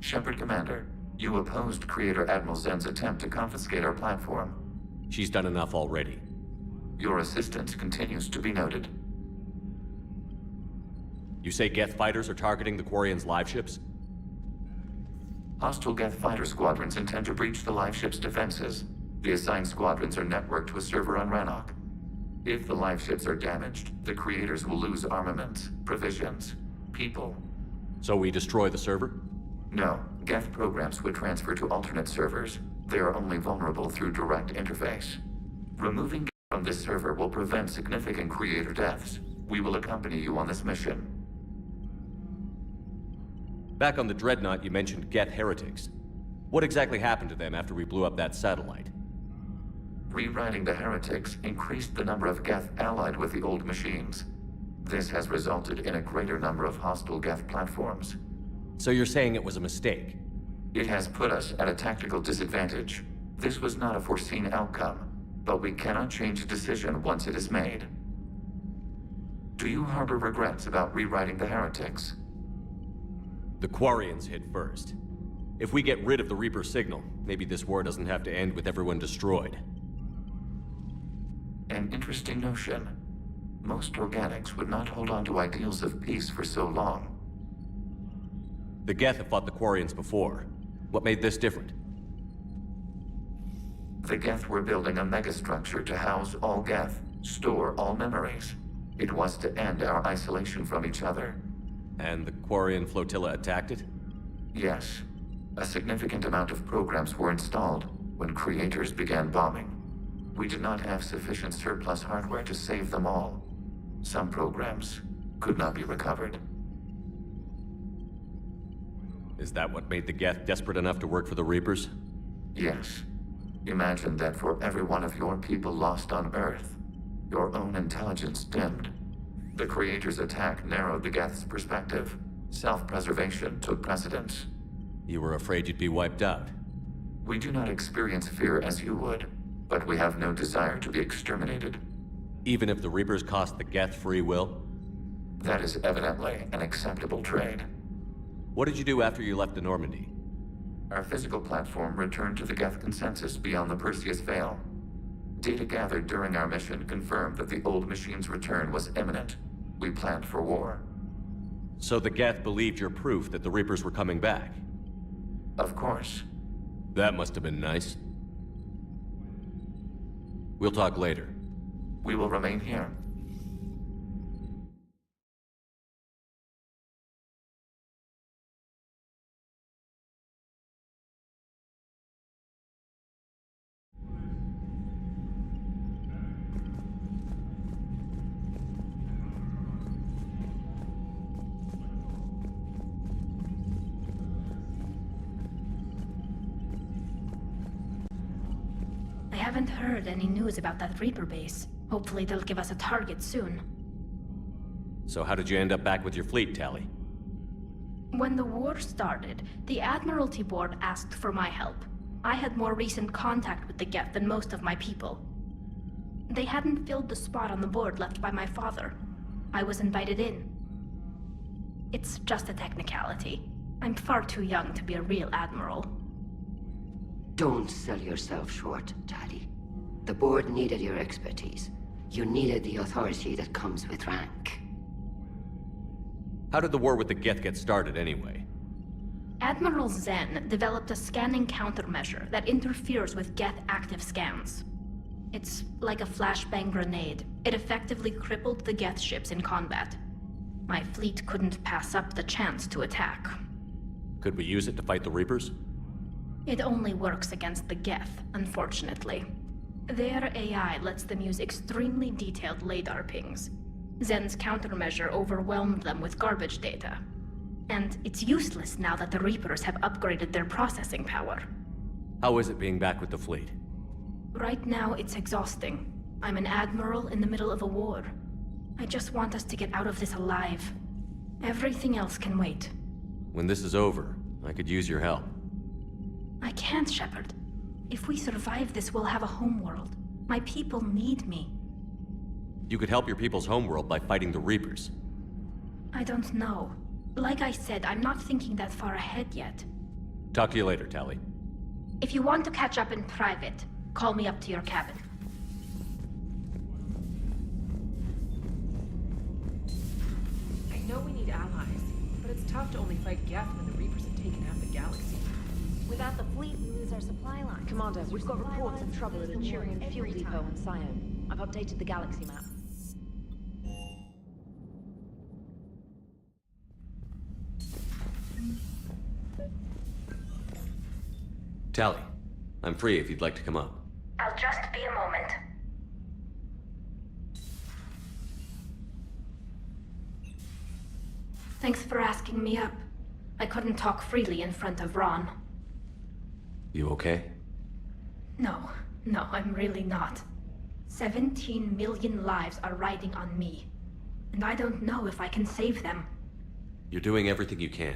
Shepard Commander, you opposed Creator Admiral Zen's attempt to confiscate our platform. She's done enough already. Your assistance continues to be noted. You say Geth fighters are targeting the Quarians' live ships? Hostile Geth fighter squadrons intend to breach the live ship's defenses. The assigned squadrons are networked to a server on Rannoch. If the live ships are damaged, the creators will lose armaments, provisions, people. So we destroy the server? No, Geth programs would transfer to alternate servers. They are only vulnerable through direct interface. Removing Geth from this server will prevent significant creator deaths. We will accompany you on this mission. Back on the Dreadnought, you mentioned Geth heretics. What exactly happened to them after we blew up that satellite? Rewriting the heretics increased the number of Geth allied with the old machines. This has resulted in a greater number of hostile Geth platforms. So you're saying it was a mistake? It has put us at a tactical disadvantage. This was not a foreseen outcome, but we cannot change a decision once it is made. Do you harbor regrets about rewriting the heretics? The Quarians hit first. If we get rid of the Reaper signal, maybe this war doesn't have to end with everyone destroyed. An interesting notion. Most organics would not hold on to ideals of peace for so long. The Geth have fought the Quarians before. What made this different? The Geth were building a megastructure to house all Geth, store all memories. It was to end our isolation from each other. And the Quarian flotilla attacked it? Yes. A significant amount of programs were installed when creators began bombing. We did not have sufficient surplus hardware to save them all. Some programs could not be recovered. Is that what made the Geth desperate enough to work for the Reapers? Yes. Imagine that for every one of your people lost on Earth, your own intelligence dimmed. The Creator's attack narrowed the Geth's perspective. Self-preservation took precedence. You were afraid you'd be wiped out. We do not experience fear as you would, but we have no desire to be exterminated. Even if the Reapers cost the Geth free will? That is evidently an acceptable trade. What did you do after you left the Normandy? Our physical platform returned to the Geth consensus beyond the Perseus Veil. Data gathered during our mission confirmed that the old machine's return was imminent. We planned for war. So the Geth believed your proof that the Reapers were coming back? Of course. That must have been nice. We'll talk later. We will remain here. I haven't heard any news about that Reaper base. Hopefully they'll give us a target soon. So how did you end up back with your fleet, Tali? When the war started, the Admiralty Board asked for my help. I had more recent contact with the Geth than most of my people. They hadn't filled the spot on the board left by my father. I was invited in. It's just a technicality. I'm far too young to be a real admiral. Don't sell yourself short, Tali. The board needed your expertise. You needed the authority that comes with rank. How did the war with the Geth get started, anyway? Admiral Zen developed a scanning countermeasure that interferes with Geth active scans. It's like a flashbang grenade. It effectively crippled the Geth ships in combat. My fleet couldn't pass up the chance to attack. Could we use it to fight the Reapers? It only works against the Geth, unfortunately. Their AI lets them use extremely detailed LADAR pings. Zen's countermeasure overwhelmed them with garbage data. And it's useless now that the Reapers have upgraded their processing power. How is it being back with the fleet? Right now, it's exhausting. I'm an admiral in the middle of a war. I just want us to get out of this alive. Everything else can wait. When this is over, I could use your help. I can't, Shepard. If we survive this, we'll have a homeworld. My people need me. You could help your people's homeworld by fighting the Reapers. I don't know. Like I said, I'm not thinking that far ahead yet. Talk to you later, Tally. If you want to catch up in private, call me up to your cabin. I know we need allies, but it's tough to only fight Geth when the Reapers have taken half the galaxy. Without the fleet, we lose our supply lines. Commander, we've got reports of trouble at a Turian fuel depot in Sion. I've updated the galaxy map. Tally, I'm free if you'd like to come up. I'll just be a moment. Thanks for asking me up. I couldn't talk freely in front of Ron. You okay? No, I'm really not. 17 million lives are riding on me. And I don't know if I can save them. You're doing everything you can.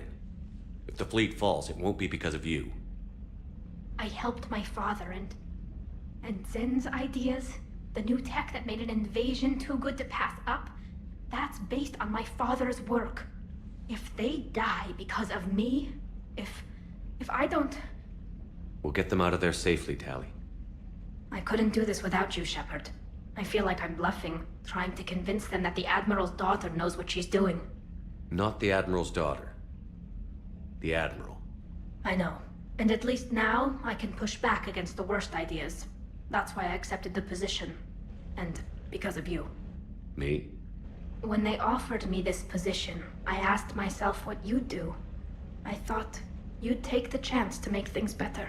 If the fleet falls, it won't be because of you. I helped my father and Zen's ideas, the new tech that made an invasion too good to pass up, that's based on my father's work. If they die because of me, if I don't... We'll get them out of there safely, Tally. I couldn't do this without you, Shepard. I feel like I'm bluffing, trying to convince them that the Admiral's daughter knows what she's doing. Not the Admiral's daughter. The Admiral. I know. And at least now, I can push back against the worst ideas. That's why I accepted the position. And because of you. Me? When they offered me this position, I asked myself what you'd do. I thought you'd take the chance to make things better.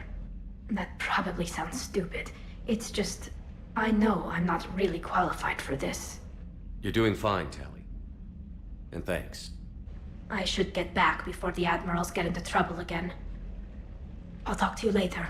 That probably sounds stupid. It's just, I know I'm not really qualified for this. You're doing fine, Tally. And thanks. I should get back before the Admirals get into trouble again. I'll talk to you later.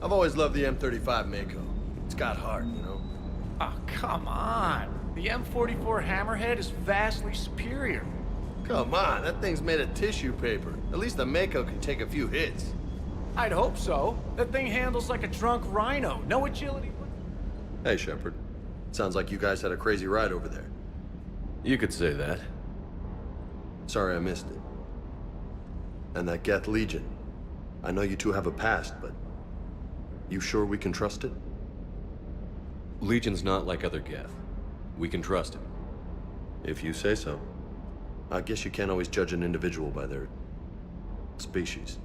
I've always loved the M35 Mako. It's got heart, you know? Oh, come on. The M44 Hammerhead is vastly superior. Come on, that thing's made of tissue paper. At least the Mako can take a few hits. I'd hope so. That thing handles like a drunk rhino. No agility. Hey, Shepard. Sounds like you guys had a crazy ride over there. You could say that. Sorry I missed it. And that Geth Legion. I know you two have a past, but... you sure we can trust it? Legion's not like other Geth. We can trust it. If you say so. I guess you can't always judge an individual by their... species.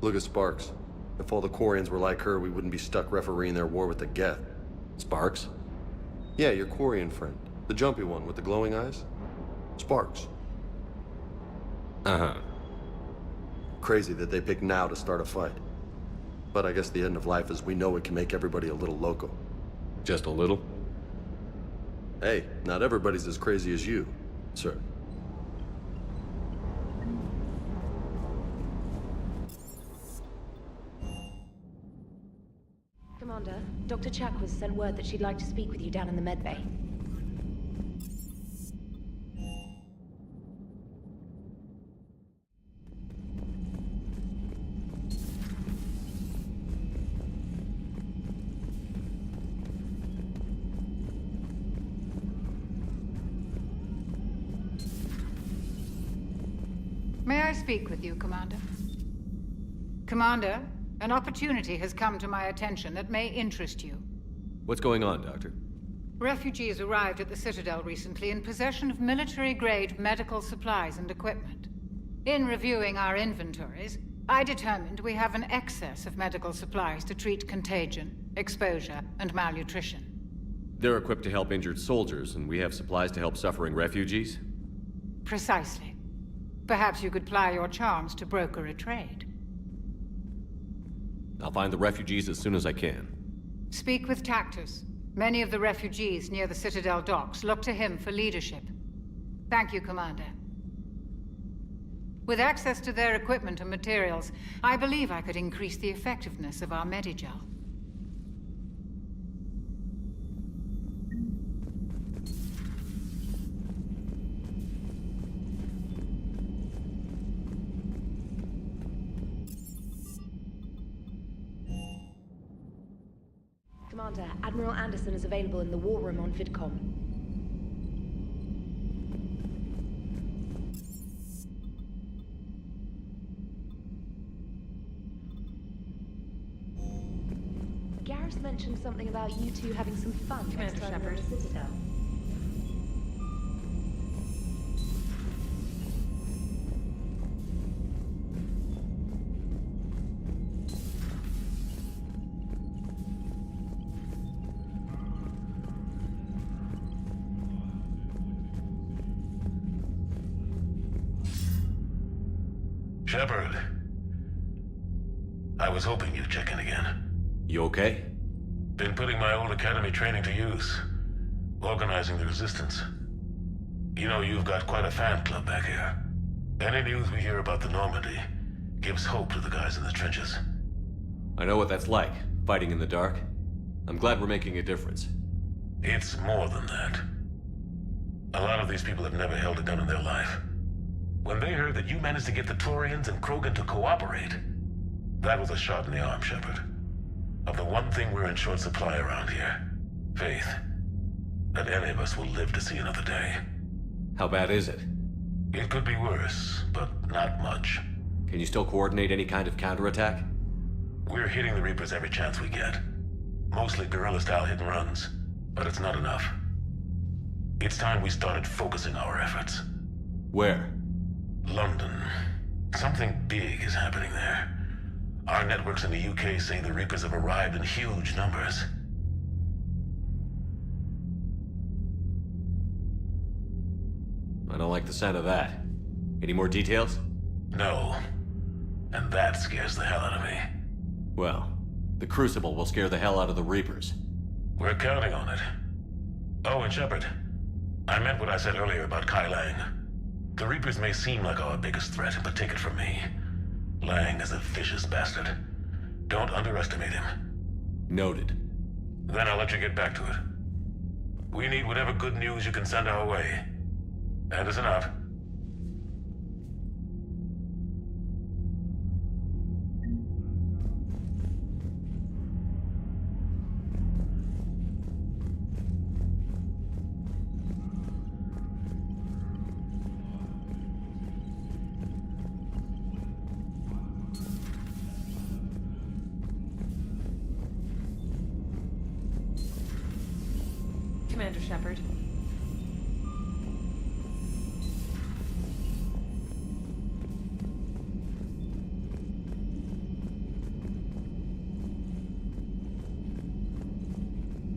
Look at Sparks. If all the Quarians were like her, we wouldn't be stuck refereeing their war with the Geth. Sparks? Yeah, your Quarian friend. The jumpy one with the glowing eyes. Sparks. Uh-huh. Crazy that they pick now to start a fight. But I guess the end of life as we know it can make everybody a little loco. Just a little? Hey, not everybody's as crazy as you, sir. Commander, Dr. Chakwas sent word that she'd like to speak with you down in the medbay. May I speak with you, Commander? Commander, an opportunity has come to my attention that may interest you. What's going on, Doctor? Refugees arrived at the Citadel recently in possession of military-grade medical supplies and equipment. In reviewing our inventories, I determined we have an excess of medical supplies to treat contagion, exposure, and malnutrition. They're equipped to help injured soldiers, and we have supplies to help suffering refugees? Precisely. Perhaps you could ply your charms to broker a trade. I'll find the refugees as soon as I can. Speak with Tactus. Many of the refugees near the Citadel docks look to him for leadership. Thank you, Commander. With access to their equipment and materials, I believe I could increase the effectiveness of our Medigel. Commander, Admiral Anderson is available in the war room on VidCom. Garrus mentioned something about you two having some fun next time you're in the Citadel. Shepard. I was hoping you'd check in again. You okay? Been putting my old academy training to use. Organizing the resistance. You know, you've got quite a fan club back here. Any news we hear about the Normandy gives hope to the guys in the trenches. I know what that's like, fighting in the dark. I'm glad we're making a difference. It's more than that. A lot of these people have never held a gun in their life. When they heard that you managed to get the Turians and Krogan to cooperate, that was a shot in the arm, Shepard. Of the one thing we're in short supply around here, faith. That any of us will live to see another day. How bad is it? It could be worse, but not much. Can you still coordinate any kind of counterattack? We're hitting the Reapers every chance we get. Mostly guerrilla-style hit and runs, but it's not enough. It's time we started focusing our efforts. Where? London. Something big is happening there. Our networks in the UK say the Reapers have arrived in huge numbers. I don't like the sound of that. Any more details? No. And that scares the hell out of me. Well, the Crucible will scare the hell out of the Reapers. We're counting on it. Oh, and Shepard, I meant what I said earlier about Kai Lang. The Reapers may seem like our biggest threat, but take it from me. Lang is a vicious bastard. Don't underestimate him. Noted. Then I'll let you get back to it. We need whatever good news you can send our way. Anderson out. Commander Shepard.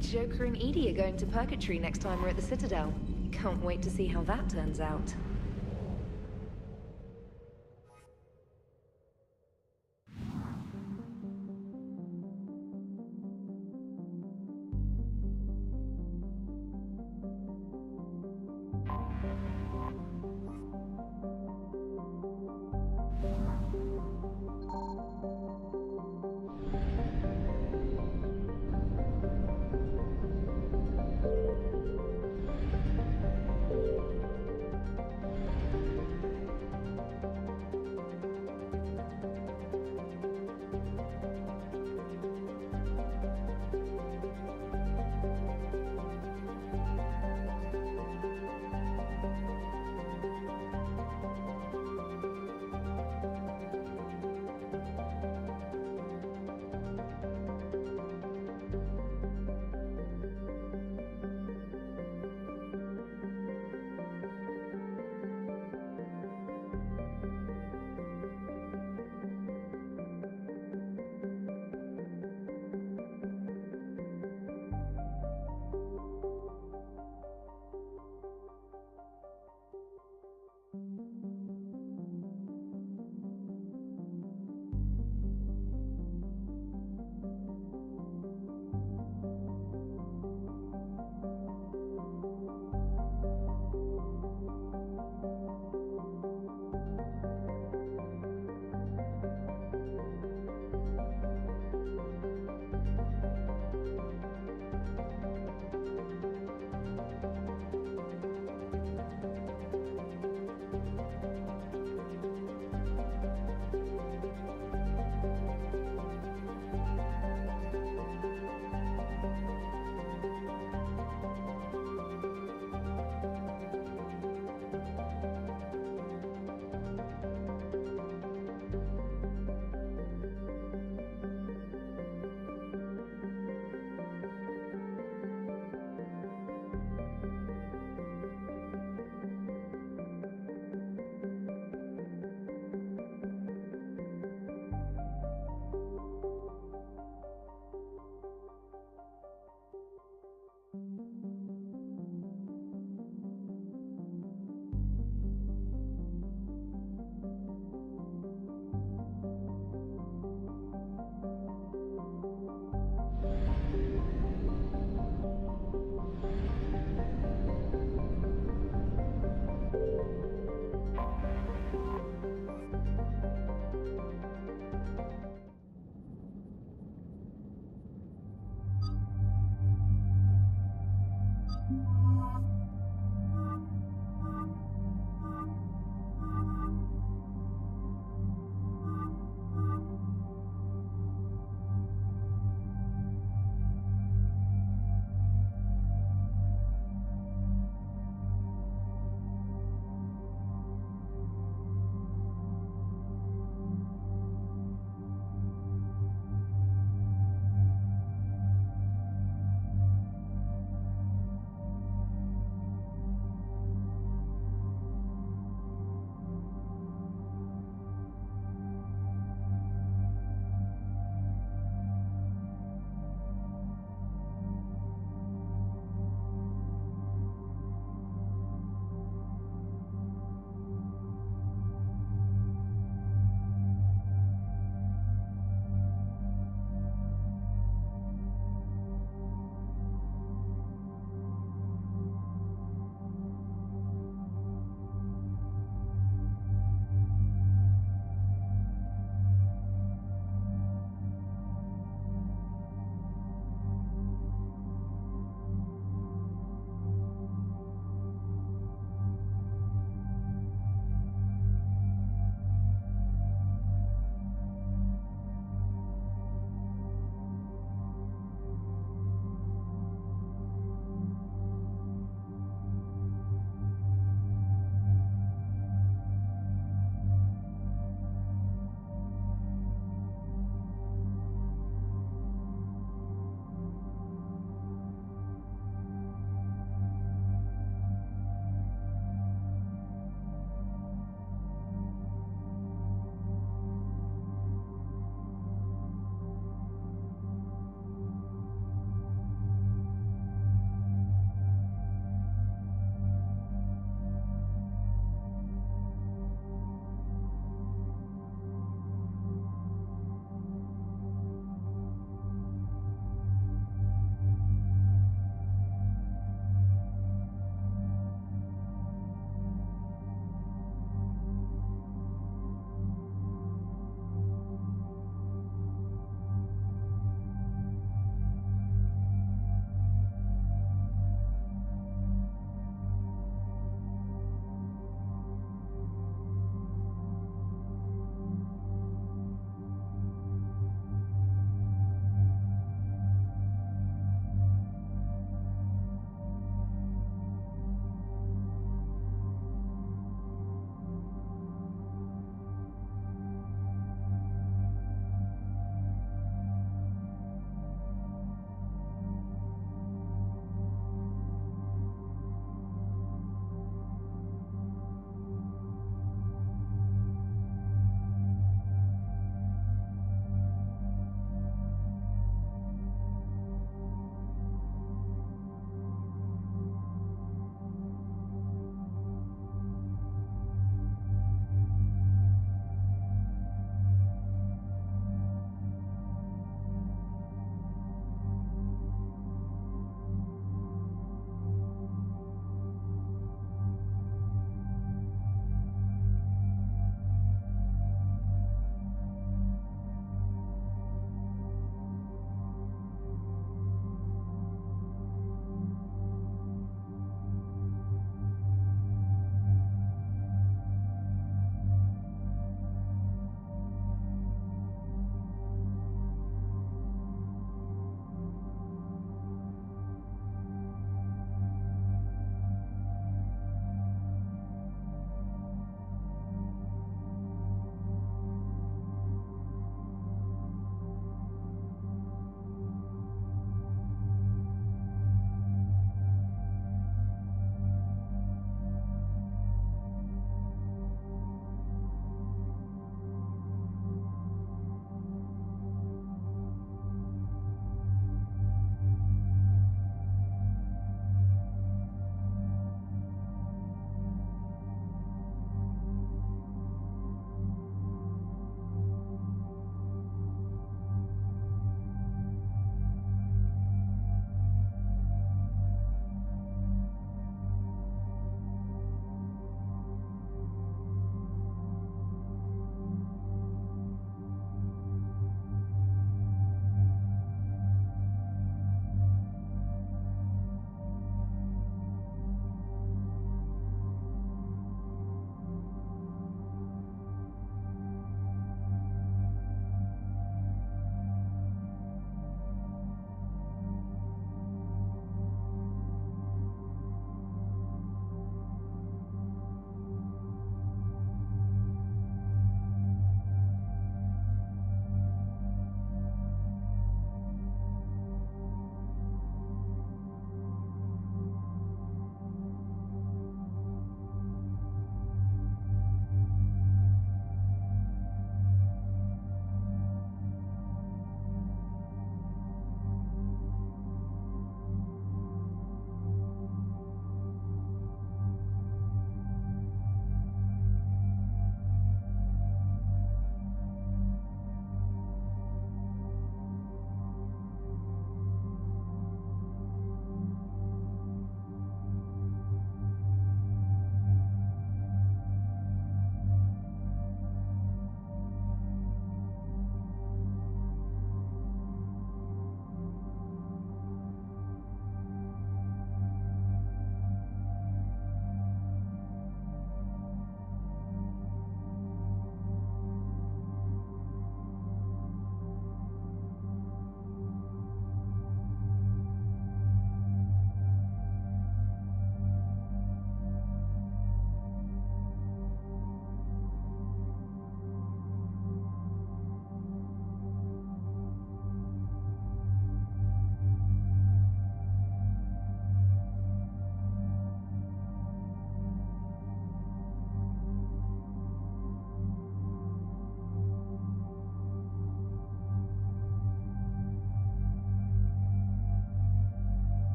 Joker and Edie are going to Purgatory next time we're at the Citadel. Can't wait to see how that turns out.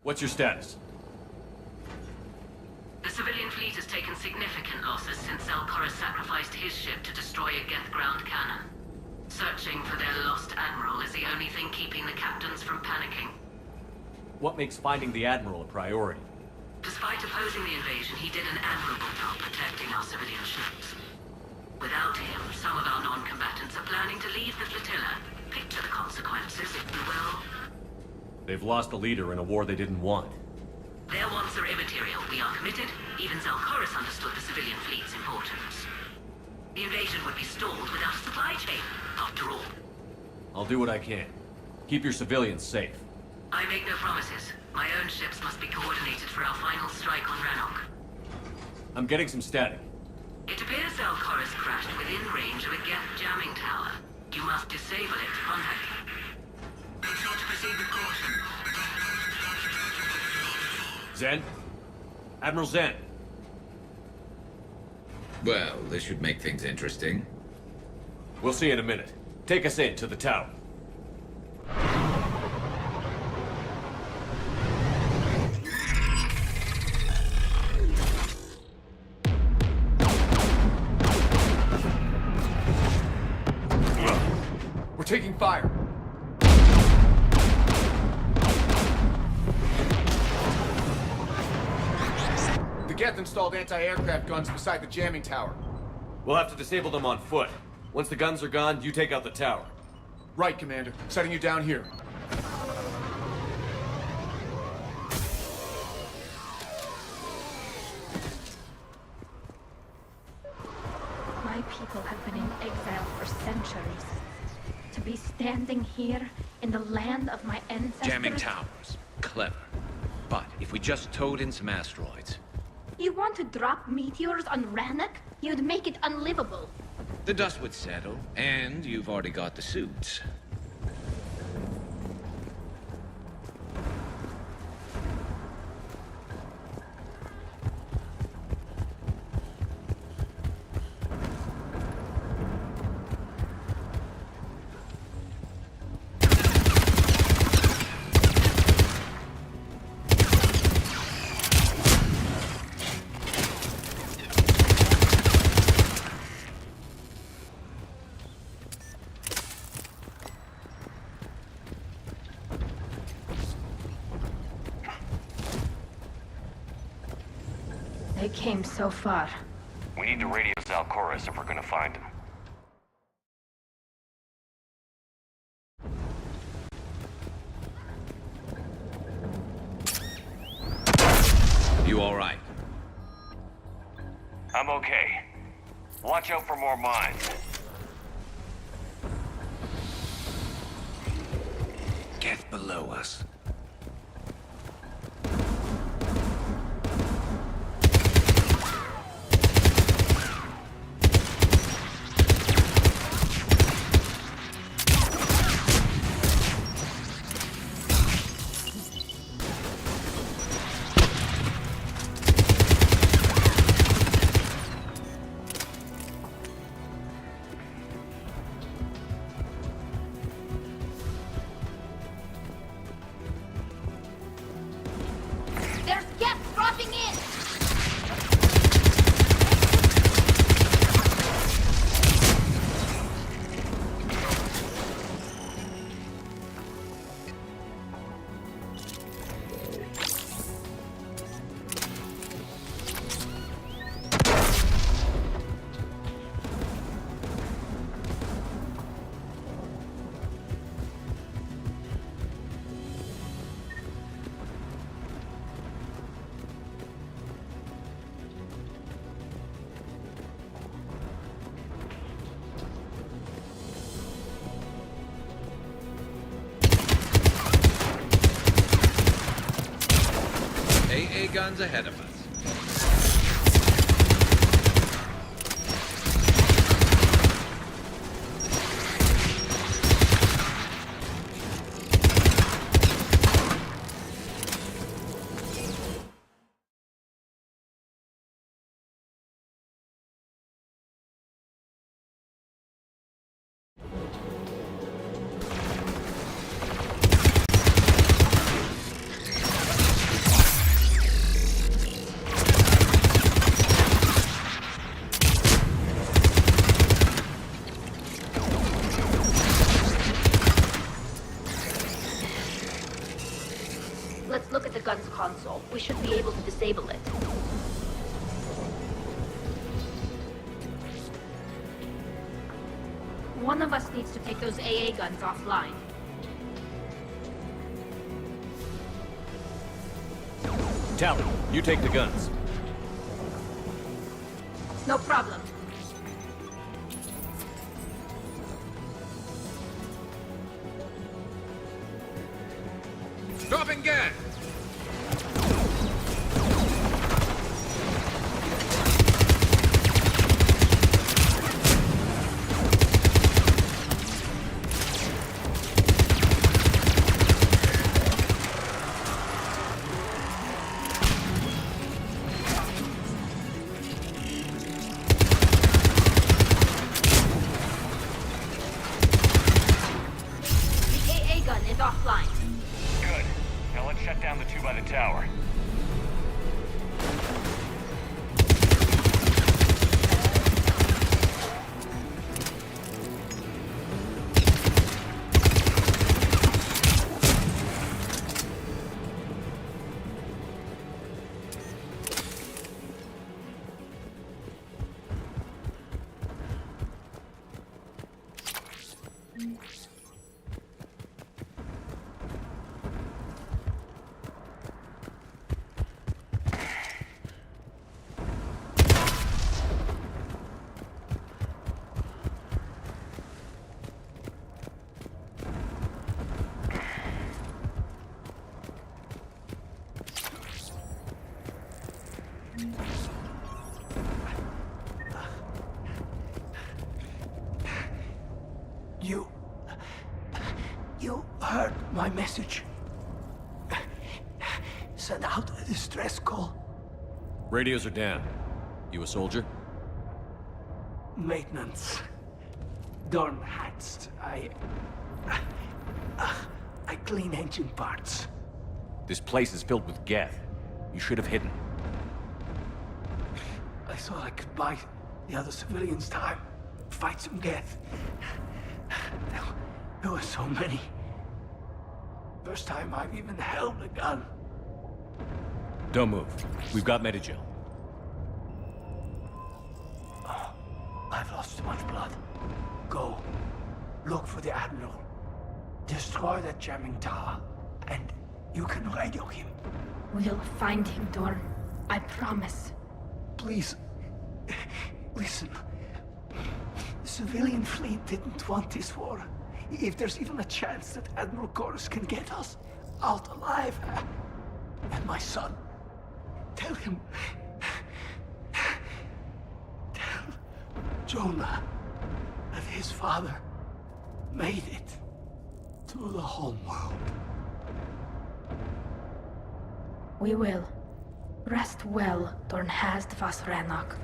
What's your status? The civilian fleet has taken significant losses since Alcoris sacrificed his ship to destroy a Geth ground cannon. Searching for their lost admiral is the only thing keeping the captains from panicking. What makes finding the Admiral a priority? Despite opposing the invasion, he did an admirable job protecting our civilian ships. Without him, some of our non-combatants are planning to leave the flotilla. Picture the consequences, if you will. They've lost a leader in a war they didn't want. Their wants are immaterial. We are committed. Even Zalcoris understood the civilian fleet's importance. The invasion would be stalled without a supply chain, after all. I'll do what I can. Keep your civilians safe. I make no promises. My own ships must be coordinated for our final strike on Rannoch. I'm getting some static. It appears Zalcoris crashed within range of a Geth jamming tower. You must disable it to contact him. Make sure to proceed with caution. Zen? Admiral Zen? Well, this should make things interesting. We'll see in a minute. Take us in to the tower. We're taking fire. The Geth installed anti-aircraft guns beside the jamming tower. We'll have to disable them on foot. Once the guns are gone, you take out the tower. Right, Commander. Setting you down here. My people have been in exile for centuries. To be standing here in the land of my ancestors... Jamming towers. Clever. But if we just towed in some asteroids... You want to drop meteors on Rannoch? You'd make it unlivable. The dust would settle, and you've already got the suits. They came so far. We need to radio Zalcoris if we're gonna find him. You all right? I'm okay. Watch out for more mines. Get below us. eons ahead of us. Let's look at the gun's console. We should be able to disable it. One of us needs to take those AA guns offline. Tally, you take the guns. No problem. Dropping gas! The AA gun is offline. Good. Now let's shut down the two by the tower. You heard my message. Send out a distress call. Radios are down. You a soldier? Maintenance. Dorn hats. I clean engine parts. This place is filled with geth. You should have hidden. I thought I could buy the other civilians time. Fight some geth. There were so many. First time I've even held a gun. Don't move. We've got Medigel. Oh, I've lost too much blood. Go. Look for the Admiral. Destroy that jamming tower. And you can radio him. We'll find him, Dorn. I promise. Please. Listen. The civilian fleet didn't want this war. If there's even a chance that Admiral Chorus can get us out alive. And my son. Tell him. Tell Jonah that his father made it to the homeworld. We will. Rest well, Dorn Hast vas Renok.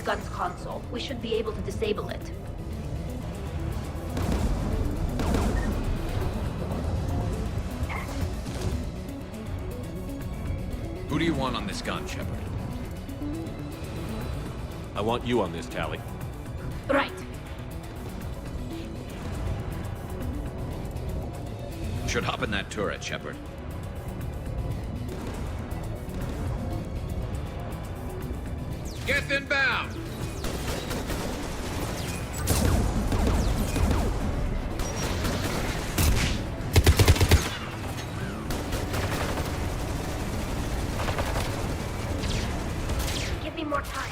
gun's console. We should be able to disable it. Who do you want on this gun, Shepard? I want you on this, Tally. Right. Should hop in that turret, Shepard. Get inbound! Give me more time.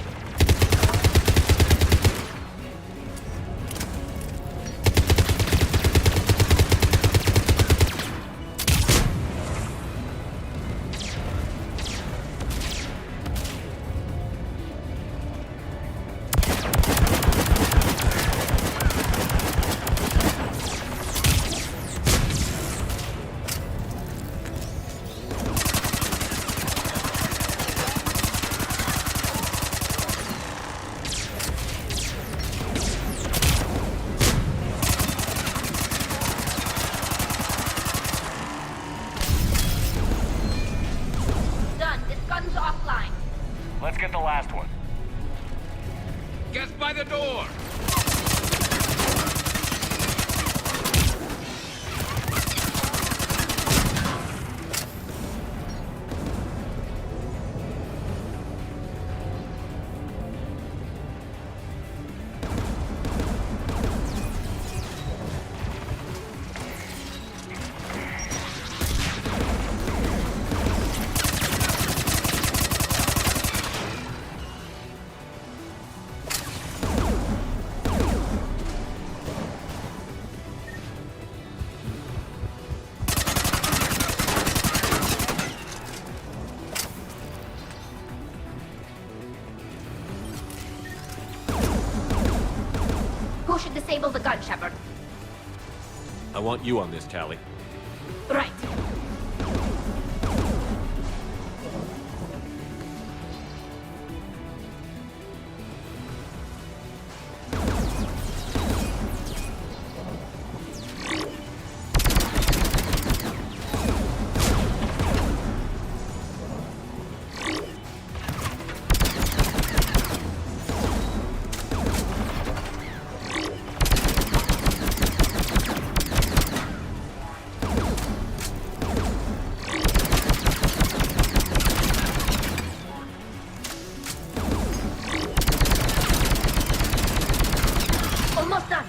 Let's get the last one. Get by the door! Who should disable the gun, Shepard? I want you on this, Tally. Right. Almost done.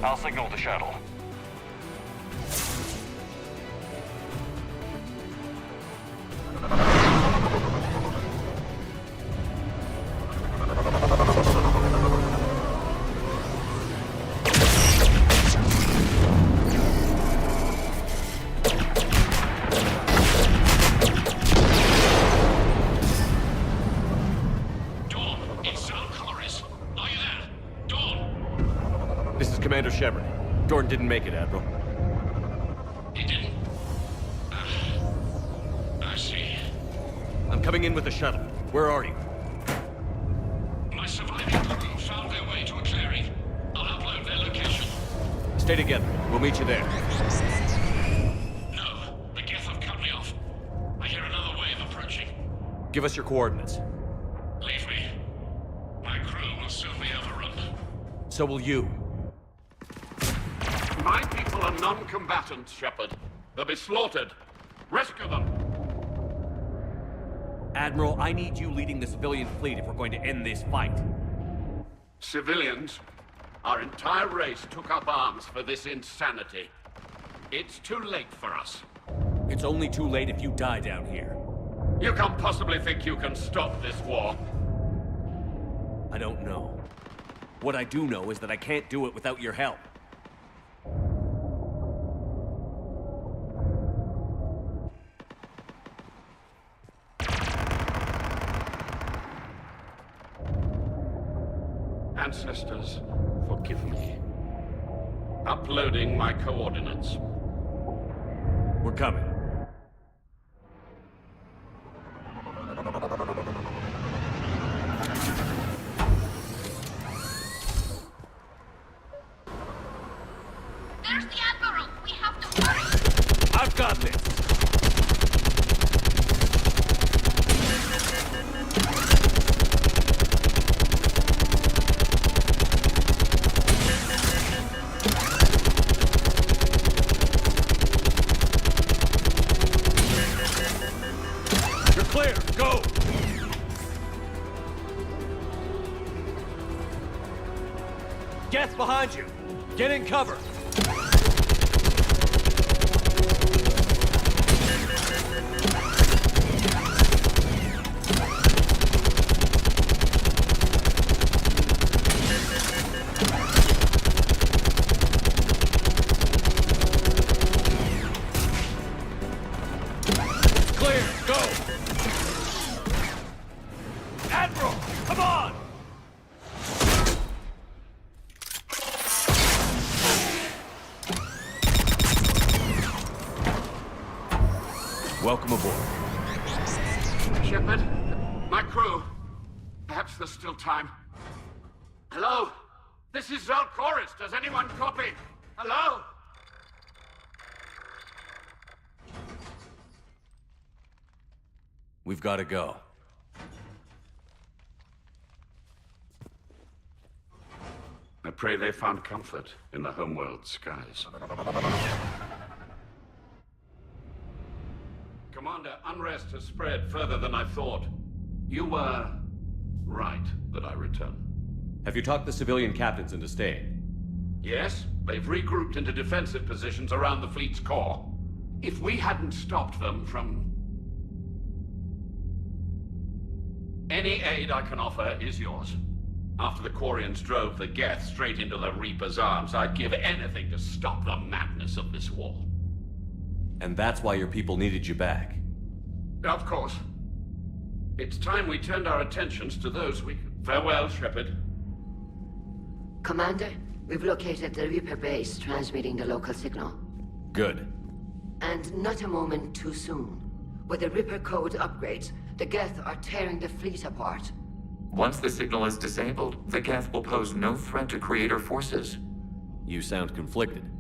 I'll signal the shuttle. This is Commander Shepard. Jordan didn't make it, Admiral. I'm coming in with the shuttle. Where are you? My surviving crew found their way to a clearing. I'll upload their location. Stay together. We'll meet you there. No, the Geth have cut me off. I hear another wave approaching. Give us your coordinates. Leave me. My crew will soon be overrun. So will you. My people are non-combatants, Shepard. They'll be slaughtered. Rescue them! Admiral, I need you leading the civilian fleet if we're going to end this fight. Civilians? Our entire race took up arms for this insanity. It's too late for us. It's only too late if you die down here. You can't possibly think you can stop this war. I don't know. What I do know is that I can't do it without your help. Ancestors, forgive me. Uploading my coordinates. We're coming. There's the Admiral! We have to hurry! I've got this! You're clear! Go! Geth behind you! Get in cover! Clear! Go! Admiral! Come on! Welcome aboard. Shepard, my crew. Perhaps there's still time. Hello? This is Zalcoris. Does anyone copy? Hello? We've got to go. I pray they found comfort in the homeworld skies. Commander, unrest has spread further than I thought. You were right that I return. Have you talked the civilian captains into staying? Yes, they've regrouped into defensive positions around the fleet's core. If we hadn't stopped them from... Any aid I can offer is yours. After the Quarians drove the Geth straight into the Reaper's arms, I'd give anything to stop the madness of this war. And that's why your people needed you back. Of course. It's time we turned our attentions to those we could... Farewell, Shepard. Commander, we've located the Reaper base transmitting the local signal. Good. And not a moment too soon. With the Reaper code upgrades, the Geth are tearing the fleet apart. Once the signal is disabled, the Geth will pose no threat to Creator forces. You sound conflicted.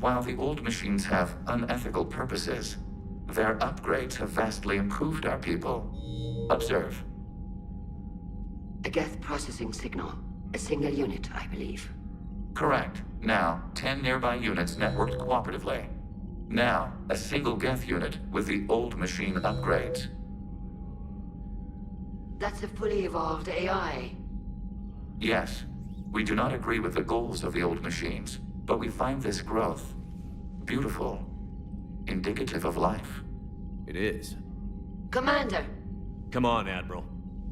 While the old machines have unethical purposes, their upgrades have vastly improved our people. Observe. A Geth processing signal. A single unit, I believe. Correct. Now, 10 nearby units networked cooperatively. Now, a single Geth unit with the old machine upgrades. That's a fully evolved AI. Yes, we do not agree with the goals of the old machines, but we find this growth beautiful, indicative of life. It is. Commander! Come on, Admiral.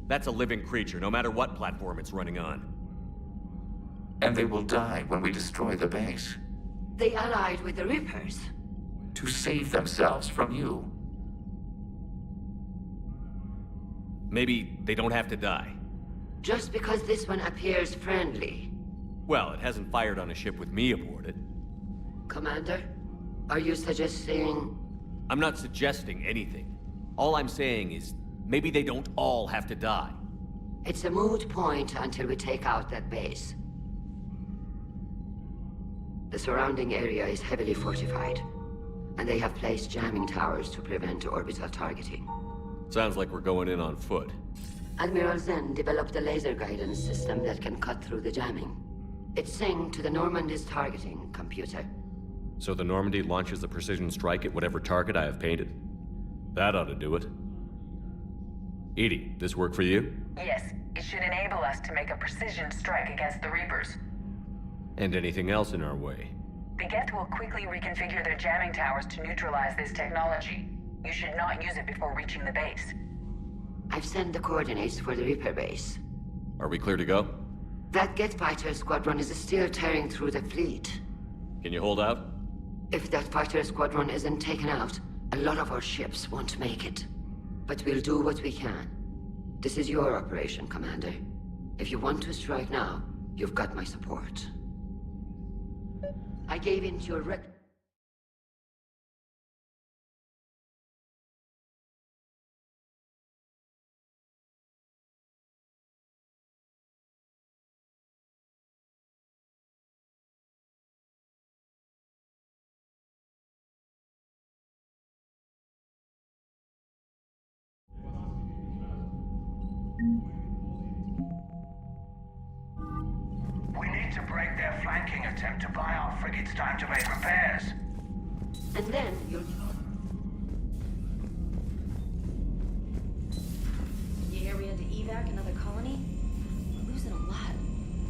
That's a living creature, no matter what platform it's running on. And they will die when we destroy the base. They allied with the Reapers. To save themselves from you. Maybe they don't have to die. Just because this one appears friendly. Well, it hasn't fired on a ship with me aboard it. Commander, are you suggesting... I'm not suggesting anything. All I'm saying is, Maybe they don't all have to die. It's a moot point until we take out that base. The surrounding area is heavily fortified, and they have placed jamming towers to prevent orbital targeting. Sounds like we're going in on foot. Admiral Zen developed a laser guidance system that can cut through the jamming. It's synced to the Normandy's targeting computer. So the Normandy launches a precision strike at whatever target I have painted. That ought to do it. Edie, this work for you? Yes, it should enable us to make a precision strike against the Reapers. And anything else in our way? The Geth will quickly reconfigure their jamming towers to neutralize this technology. You should not use it before reaching the base. I've sent the coordinates for the Reaper base. Are we clear to go? That Geth fighter squadron is still tearing through the fleet. Can you hold out? If that fighter squadron isn't taken out, a lot of our ships won't make it. But we'll do what we can. This is your operation, Commander. If you want to strike now, you've got my support. I gave in to your We need to break their flanking attempt to buy our frigates time to make repairs. And then you'll... You hear we had to evac another colony? We're losing a lot.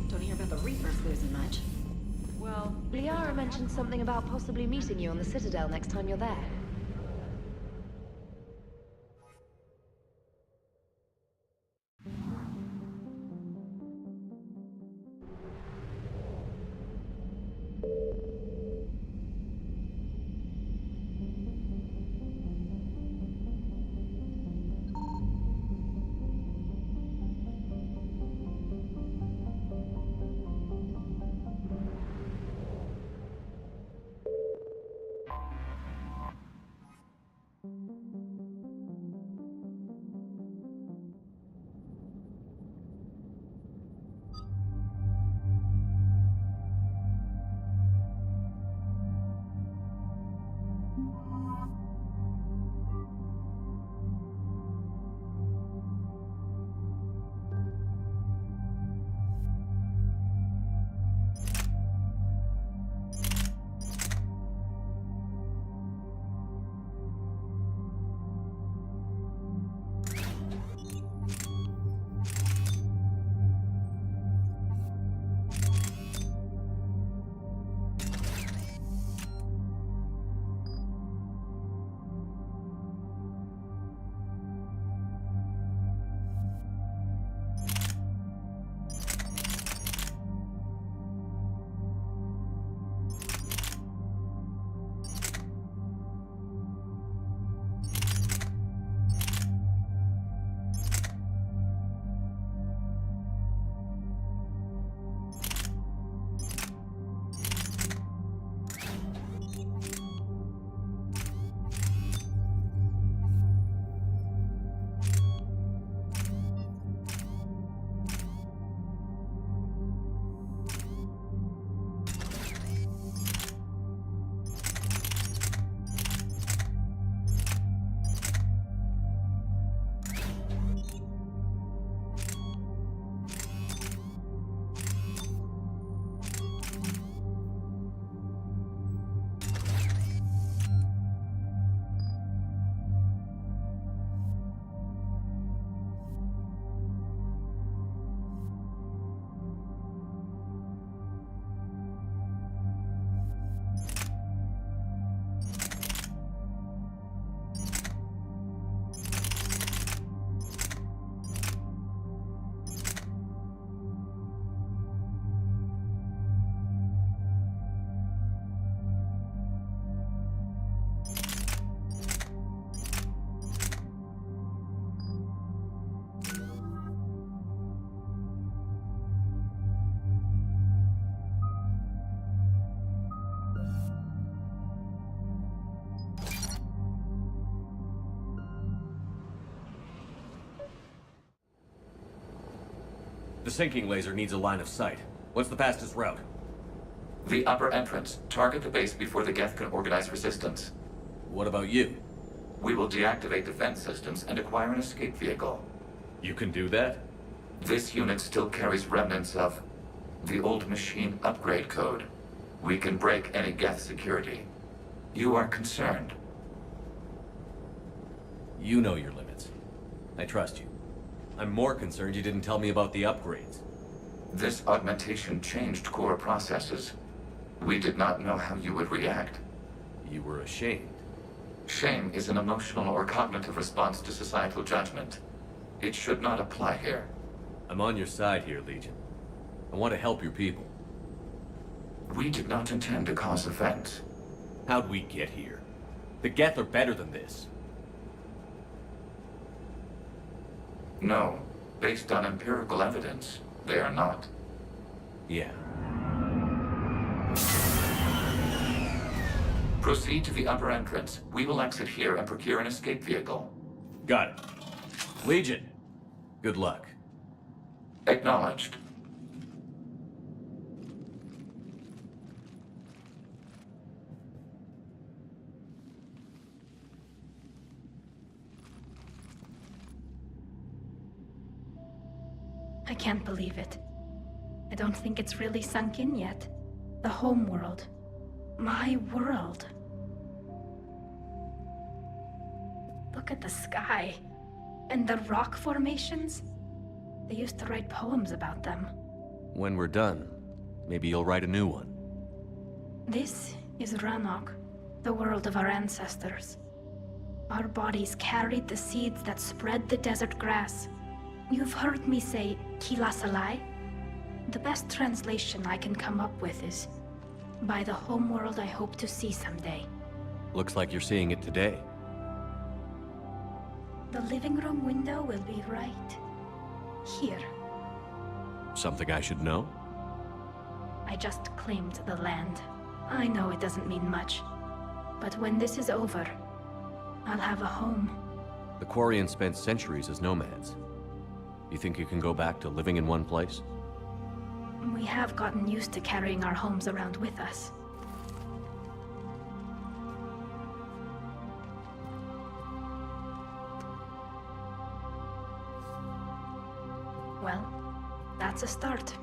Don't hear about the Reapers losing much. Well, Liara mentioned something about possibly meeting you on the Citadel next time you're there. The sinking laser needs a line of sight. What's the fastest route? The upper entrance. Target the base before the Geth can organize resistance. What about you? We will deactivate defense systems and acquire an escape vehicle. You can do that? This unit still carries remnants of the old machine upgrade code. We can break any Geth security. You are concerned. You know your limits. I trust you. I'm more concerned you didn't tell me about the upgrades. This augmentation changed core processes. We did not know how you would react. You were ashamed. Shame is an emotional or cognitive response to societal judgment. It should not apply here. I'm on your side here, Legion. I want to help your people. We did not intend to cause offense. How'd we get here? The Geth are better than this. No. Based on empirical evidence, they are not. Yeah. Proceed to the upper entrance. We will exit here and procure an escape vehicle. Got it. Legion, good luck. Acknowledged. I can't believe it. I don't think it's really sunk in yet. The home world. My world. Look at the sky. And the rock formations. They used to write poems about them. When we're done, maybe you'll write a new one. This is Ranok, the world of our ancestors. Our bodies carried the seeds that spread the desert grass. You've heard me say Kilasalai? The best translation I can come up with is, by the homeworld I hope to see someday. Looks like you're seeing it today. The living room window will be right here. Something I should know? I just claimed the land. I know it doesn't mean much, but when this is over, I'll have a home. The Quarians spent centuries as nomads. You think you can go back to living in one place? We have gotten used to carrying our homes around with us. Well, that's a start.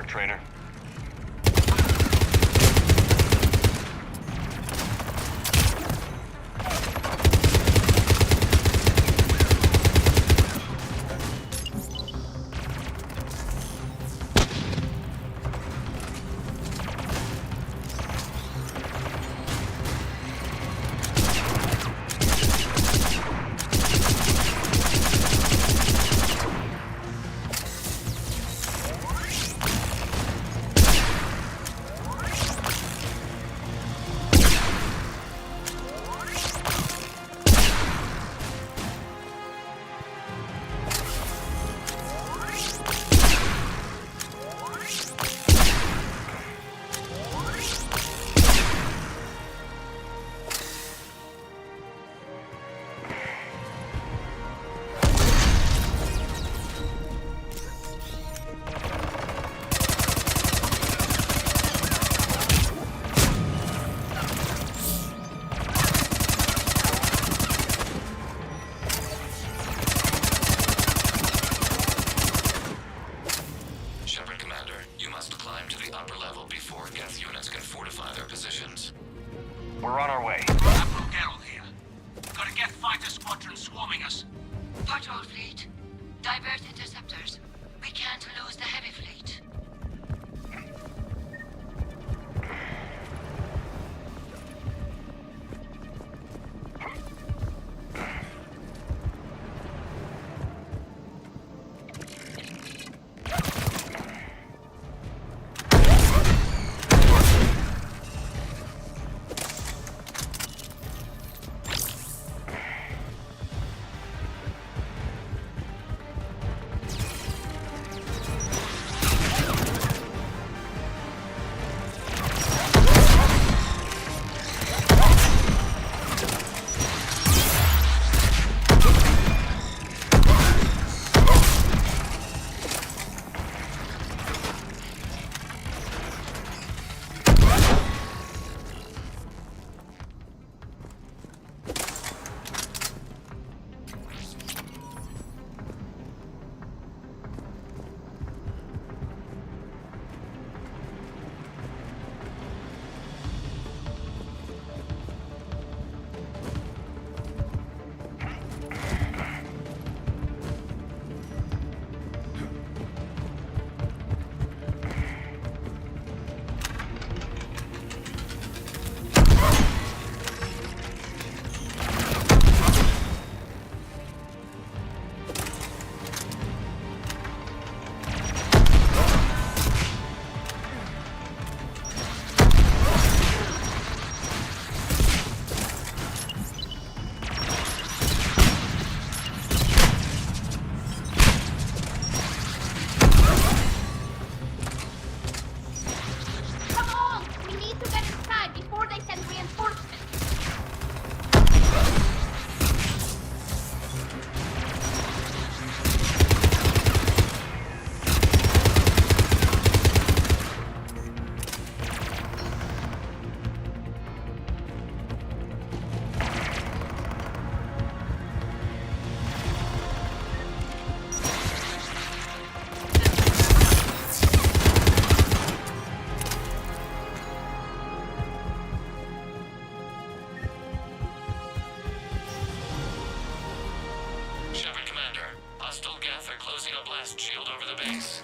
Trainer. We're on our way. Admiral Geralt here. Got a Geth fighter squadron swarming us. Patrol fleet, divert interceptors. We can't lose the heavy fleet. blast shield over the base.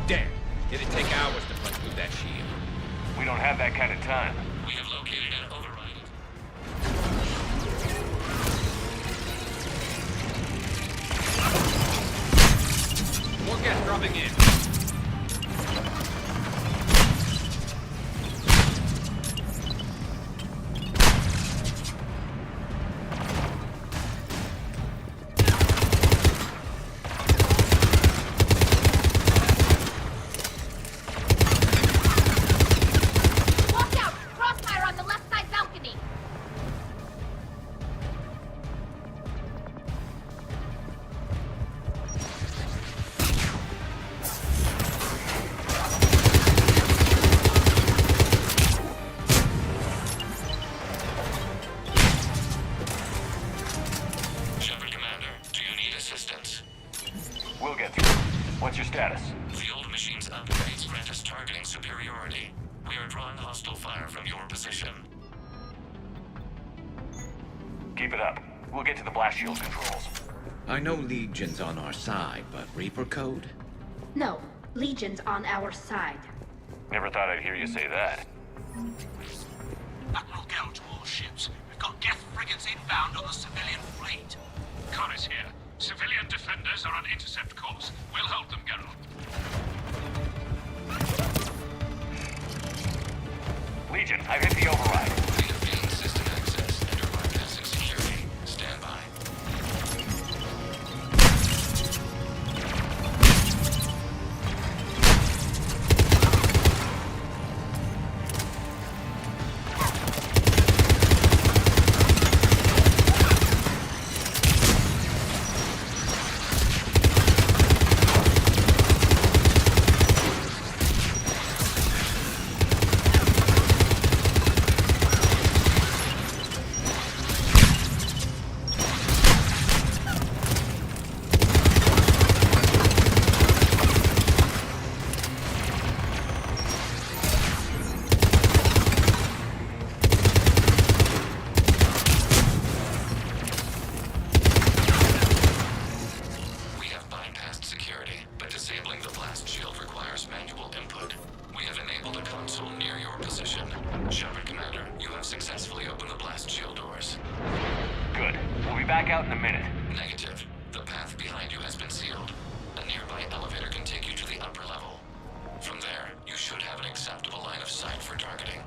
Damn, it'd take hours to punch through that shield. We don't have that kind of time. We have located an override. More gas dropping in. Watch out! Crossfire on the left side balcony! Shepard Commander, do you need assistance? We'll get through. What's your status? The old machine's upgrades grant us targeting superiority. We are drawing hostile fire from your position. Keep it up. We'll get to the blast shield controls. I know Legion's on our side, but Reaper code? No, Legion's on our side. Never thought I'd hear you say that. Admiral Gell to all ships. We've got Geth frigates inbound on the civilian fleet. Connor's here. Civilian defenders are on intercept course. We'll hold them, Geralt. Legion, I've hit the override. We have gained system access and are bypassing security. Stand by. back out in a minute. Negative. The path behind you has been sealed. A nearby elevator can take you to the upper level. From there, you should have an acceptable line of sight for targeting.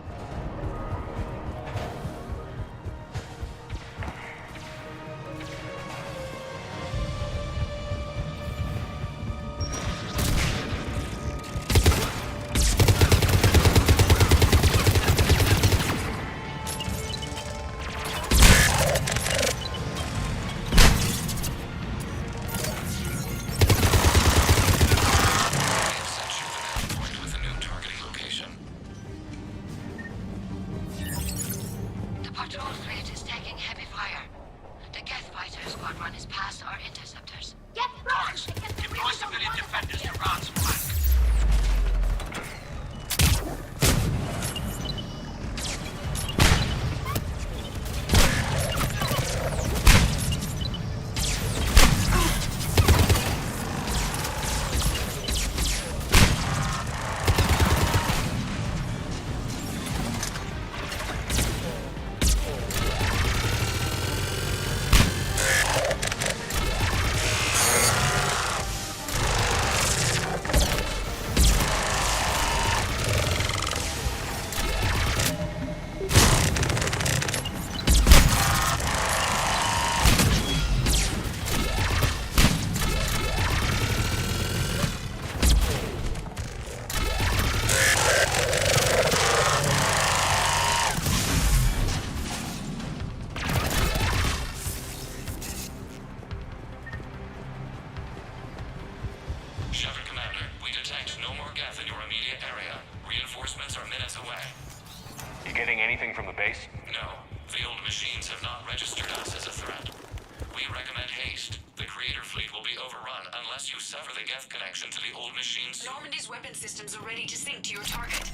Normandy's weapon systems are ready to sync to your target.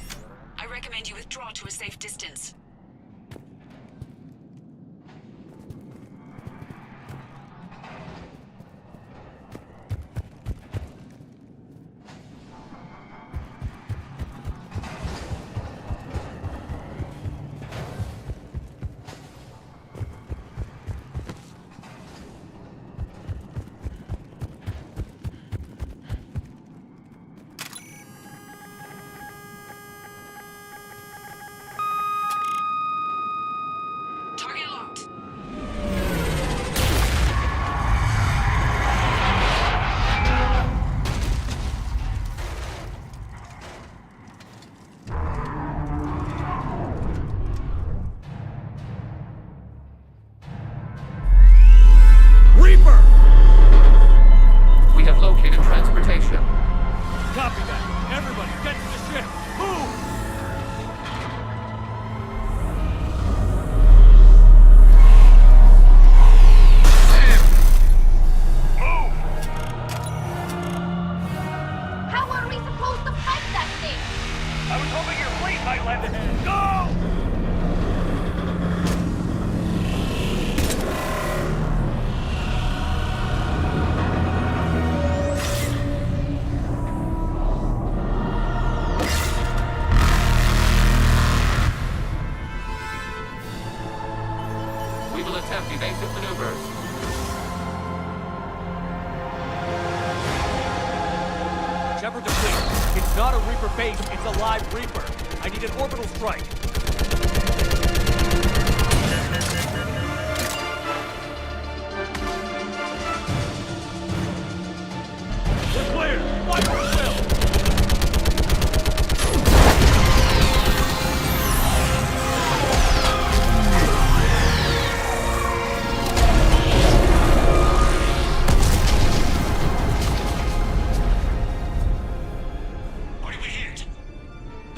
I recommend you withdraw to a safe distance.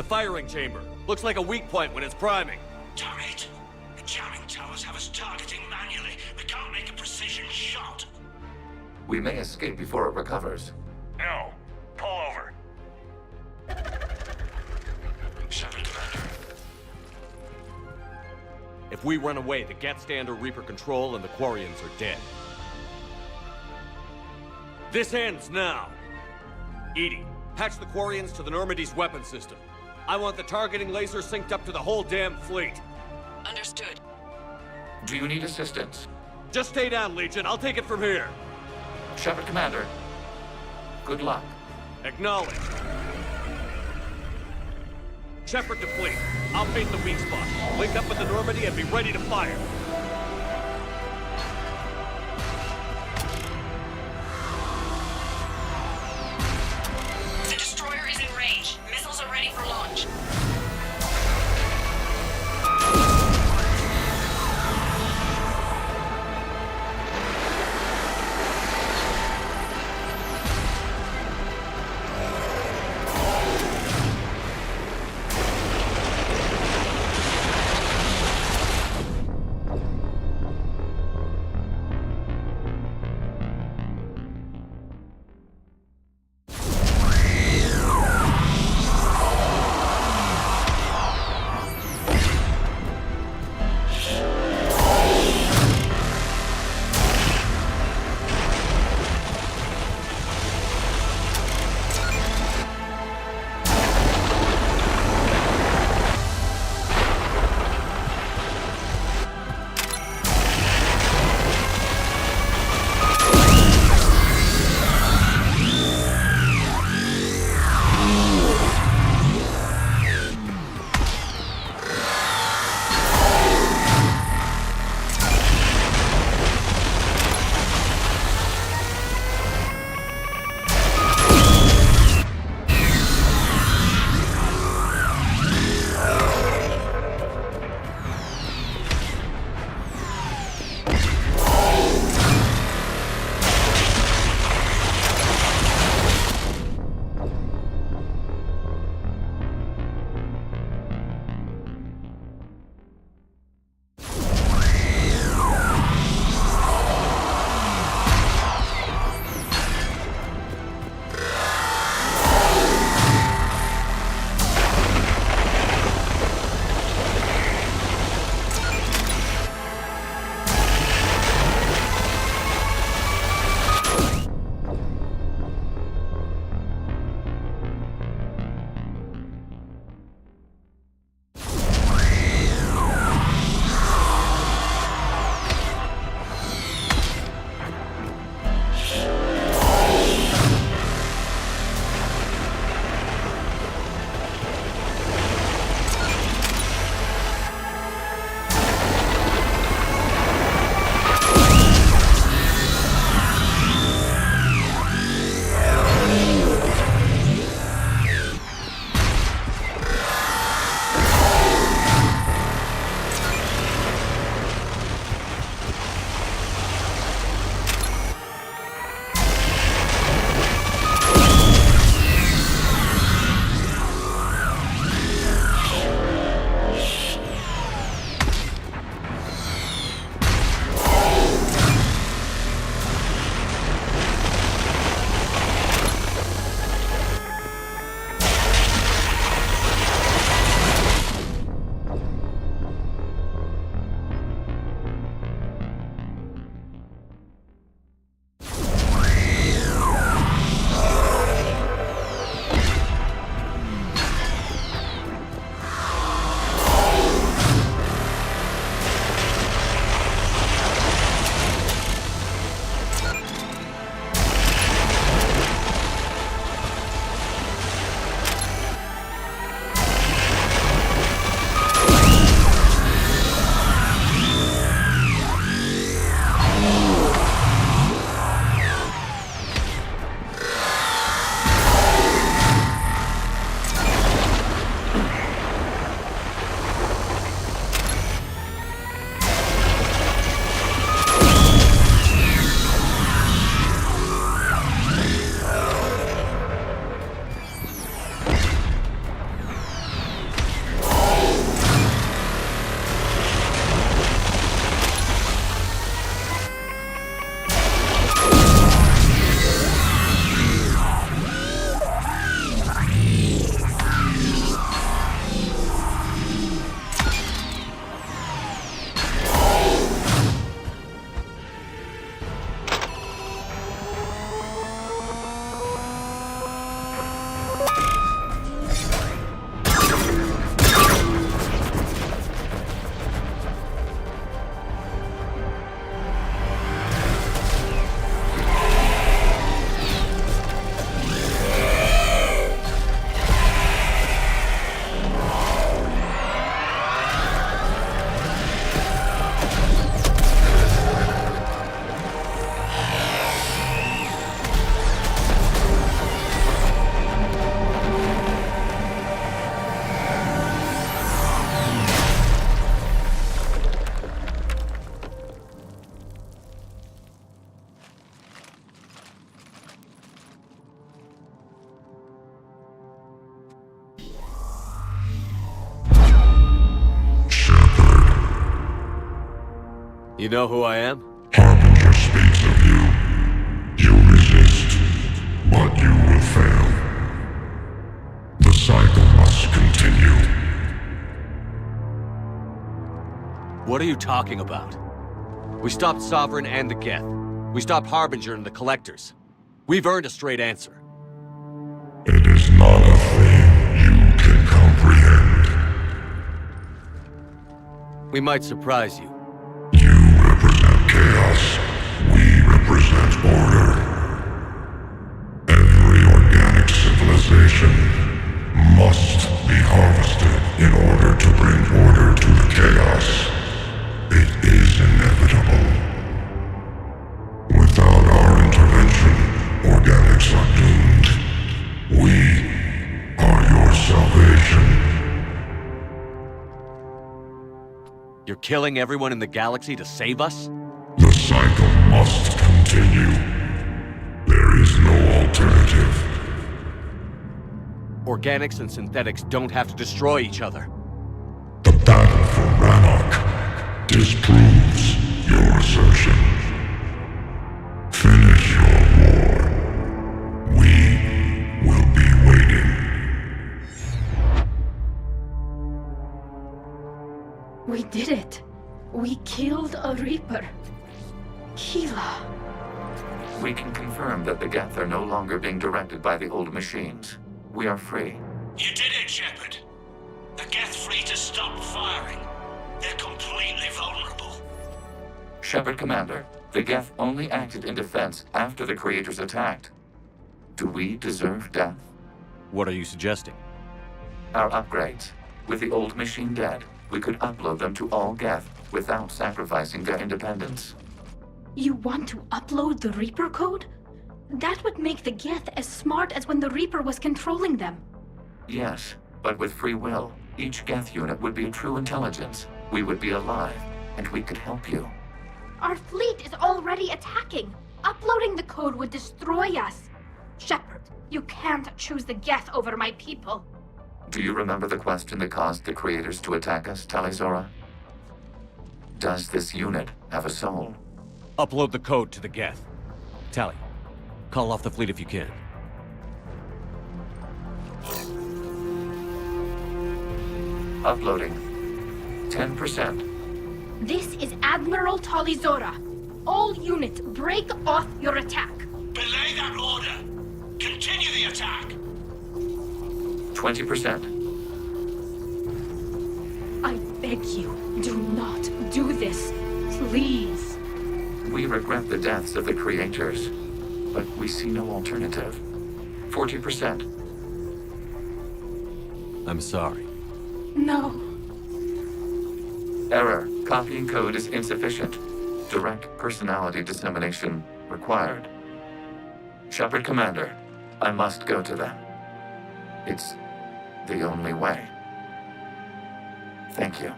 Firing chamber. Looks like a weak point when it's priming. Damn it! The jamming towers have us targeting manually. We can't make a precision shot. We may escape before it recovers. No. Pull over. Shepard, Commander. If we run away, the Geth stand under Reaper control and the Quarians are dead. This ends now. Edie, patch the Quarians to the Normandy's weapon system. I want the targeting laser synced up to the whole damn fleet. Understood. Do you need assistance? Just stay down, Legion. I'll take it from here. Shepard Commander, good luck. Acknowledged. Shepard to fleet. I'll bait the weak spot. Link up with the Normandy and be ready to fire. The destroyer is in range. Missiles are ready for launch. You know who I am? Harbinger speaks of you. You resist, but you will fail. The cycle must continue. What are you talking about? We stopped Sovereign and the Geth. We stopped Harbinger and the Collectors. We've earned a straight answer. It is not a thing you can comprehend. We might surprise you. You represent chaos. We represent order. Every organic civilization must be harvested in order to bring order to the chaos. It is inevitable. Without our intervention, organics are doomed. We are your salvation. You're killing everyone in the galaxy to save us? The cycle must continue. There is no alternative. Organics and synthetics don't have to destroy each other. The battle for Rannoch disproves your assertion. Finish your war. We will be waiting. We did it. We killed a Reaper. Gila. We can confirm that the Geth are no longer being directed by the old machines. We are free. You did it, Shepard. The Geth fleet has stopped firing. They're completely vulnerable. Shepard Commander, the Geth only acted in defense after the creators attacked. Do we deserve death? What are you suggesting? Our upgrades. With the old machine dead, we could upload them to all Geth without sacrificing their independence. You want to upload the Reaper code? That would make the Geth as smart as when the Reaper was controlling them. Yes, but with free will, each Geth unit would be a true intelligence. We would be alive, and we could help you. Our fleet is already attacking. Uploading the code would destroy us. Shepard, you can't choose the Geth over my people. Do you remember the question that caused the creators to attack us, Talizora? Does this unit have a soul? Upload the code to the Geth. Tally, call off the fleet if you can. Uploading. 10%. This is Admiral Talizora. All units, break off your attack. Belay that order. Continue the attack. 20%. I beg you, do not do this. Please. We regret the deaths of the creators, but we see no alternative. 40%. I'm sorry. No. Error. Copying code is insufficient. Direct personality dissemination required. Shepard Commander, I must go to them. It's the only way. Thank you.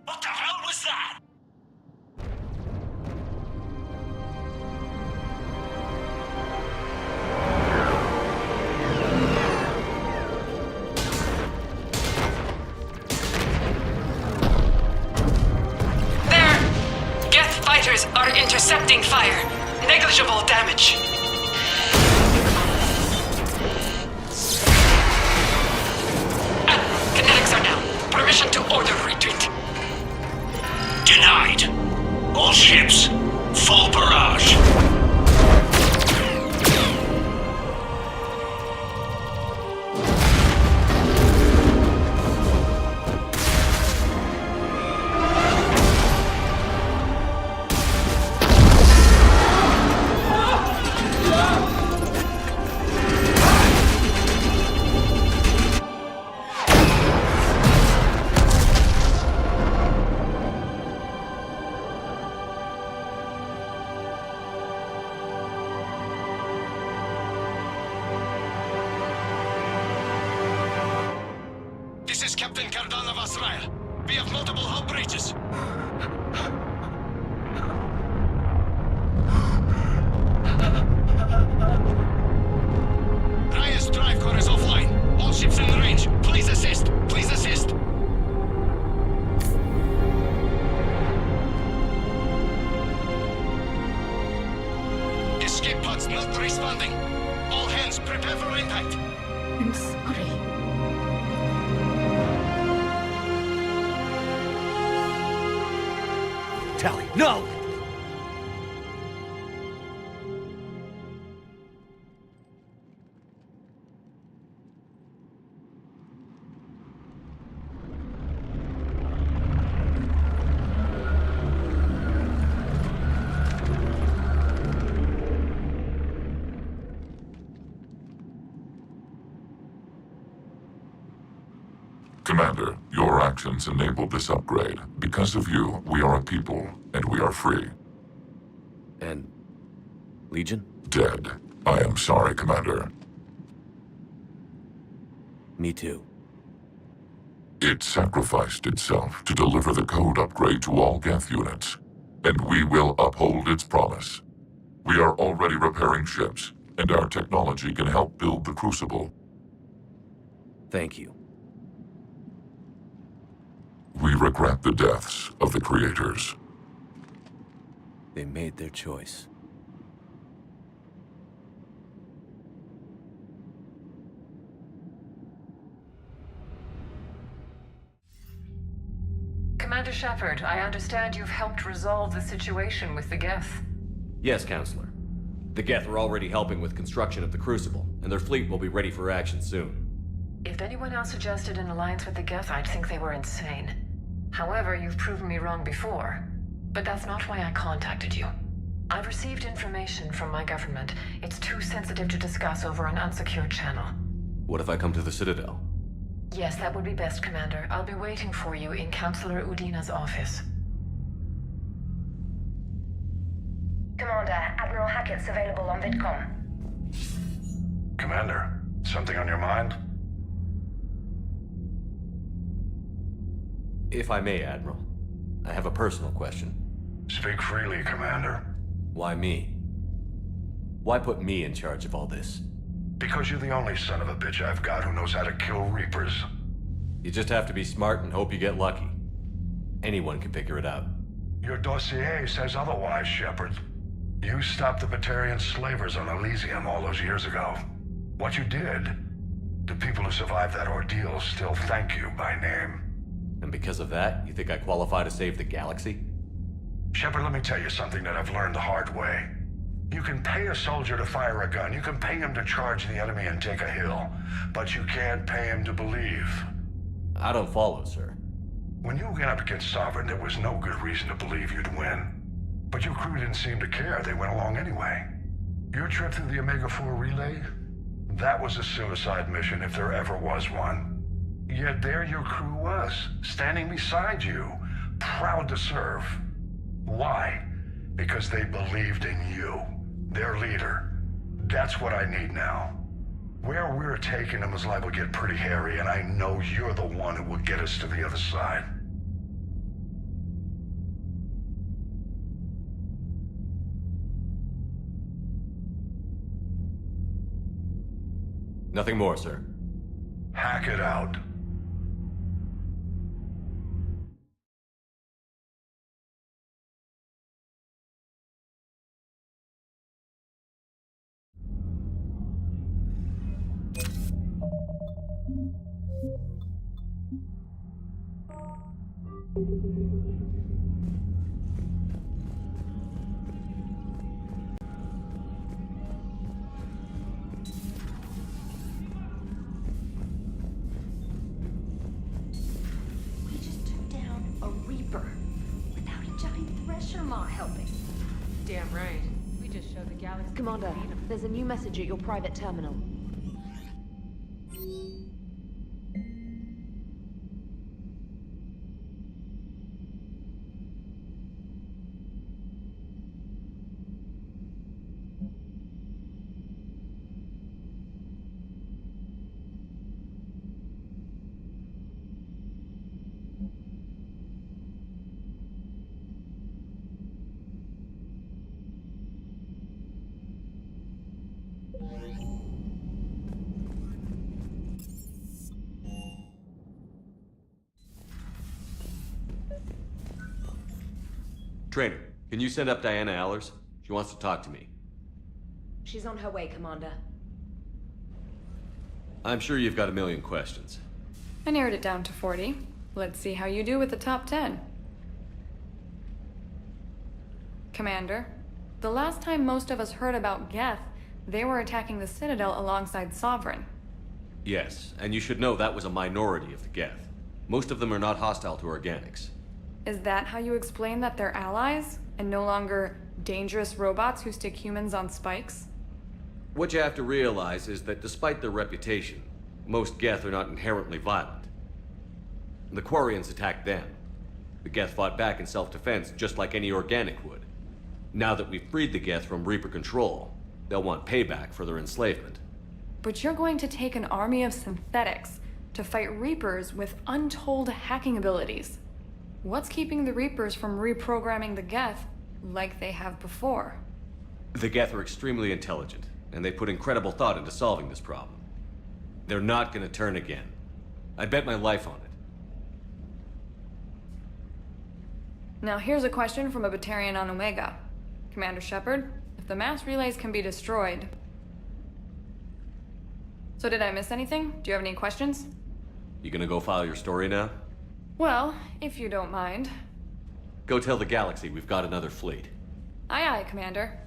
What the hell was that? Are intercepting fire. Negligible damage. Kinetics are down. Permission to order retreat. Denied. All ships, full barrage. This is Captain Cardan of Azrael. We have multiple hull breaches. Tally, no! Commander, your actions enabled this upgrade. Because of you, we are a people, and we are free. And... Legion? Dead. I am sorry, Commander. Me too. It sacrificed itself to deliver the code upgrade to all Geth units, and we will uphold its promise. We are already repairing ships, and our technology can help build the Crucible. Thank you. We regret the deaths of the creators. They made their choice. Commander Shepard, I understand you've helped resolve the situation with the Geth. Yes, Counselor. The Geth are already helping with construction of the Crucible, and their fleet will be ready for action soon. If anyone else suggested an alliance with the Geth, I'd think they were insane. However, you've proven me wrong before. But that's not why I contacted you. I've received information from my government. It's too sensitive to discuss over an unsecured channel. What if I come to the Citadel? Yes, that would be best, Commander. I'll be waiting for you in Counselor Udina's office. Commander, Admiral Hackett's available on VidCom. Commander, something on your mind? If I may, Admiral, I have a personal question. Speak freely, Commander. Why me? Why put me in charge of all this? Because you're the only son of a bitch I've got who knows how to kill Reapers. You just have to be smart and hope you get lucky. Anyone can figure it out. Your dossier says otherwise, Shepard. You stopped the Batarian slavers on Elysium all those years ago. What you did, the people who survived that ordeal still thank you by name. And because of that, you think I qualify to save the galaxy? Shepard, let me tell you something that I've learned the hard way. You can pay a soldier to fire a gun, you can pay him to charge the enemy and take a hill, but you can't pay him to believe. I don't follow, sir. When you went up against Sovereign, there was no good reason to believe you'd win. But your crew didn't seem to care, they went along anyway. Your trip through the Omega-4 relay? That was a suicide mission if there ever was one. Yet there your crew was, standing beside you, proud to serve. Why? Because they believed in you, their leader. That's what I need now. Where we're taking them is liable to get pretty hairy, and I know you're the one who will get us to the other side. Nothing more, sir. Hack it out. We just took down a Reaper without a giant thresher maw helping. Damn right. We just showed the galaxy. Commander, there's a new message at your private terminal. Trainer, can you send up Diana Allers? She wants to talk to me. She's on her way, Commander. I'm sure you've got a million questions. I narrowed it down to 40. Let's see how you do with the top 10. Commander, the last time most of us heard about Geth, they were attacking the Citadel alongside Sovereign. Yes, and you should know that was a minority of the Geth. Most of them are not hostile to organics. Is that how you explain that they're allies, and no longer dangerous robots who stick humans on spikes? What you have to realize is that despite their reputation, most Geth are not inherently violent. The Quarians attacked them. The Geth fought back in self-defense just like any organic would. Now that we've freed the Geth from Reaper control, they'll want payback for their enslavement. But you're going to take an army of synthetics to fight Reapers with untold hacking abilities. What's keeping the Reapers from reprogramming the Geth like they have before? The Geth are extremely intelligent, and they put incredible thought into solving this problem. They're not gonna turn again. I bet my life on it. Now here's a question from a Batarian on Omega. Commander Shepard, if the mass relays can be destroyed... So did I miss anything? Do you have any questions? You gonna go file your story now? Well, if you don't mind. Go tell the galaxy we've got another fleet. Aye aye, Commander.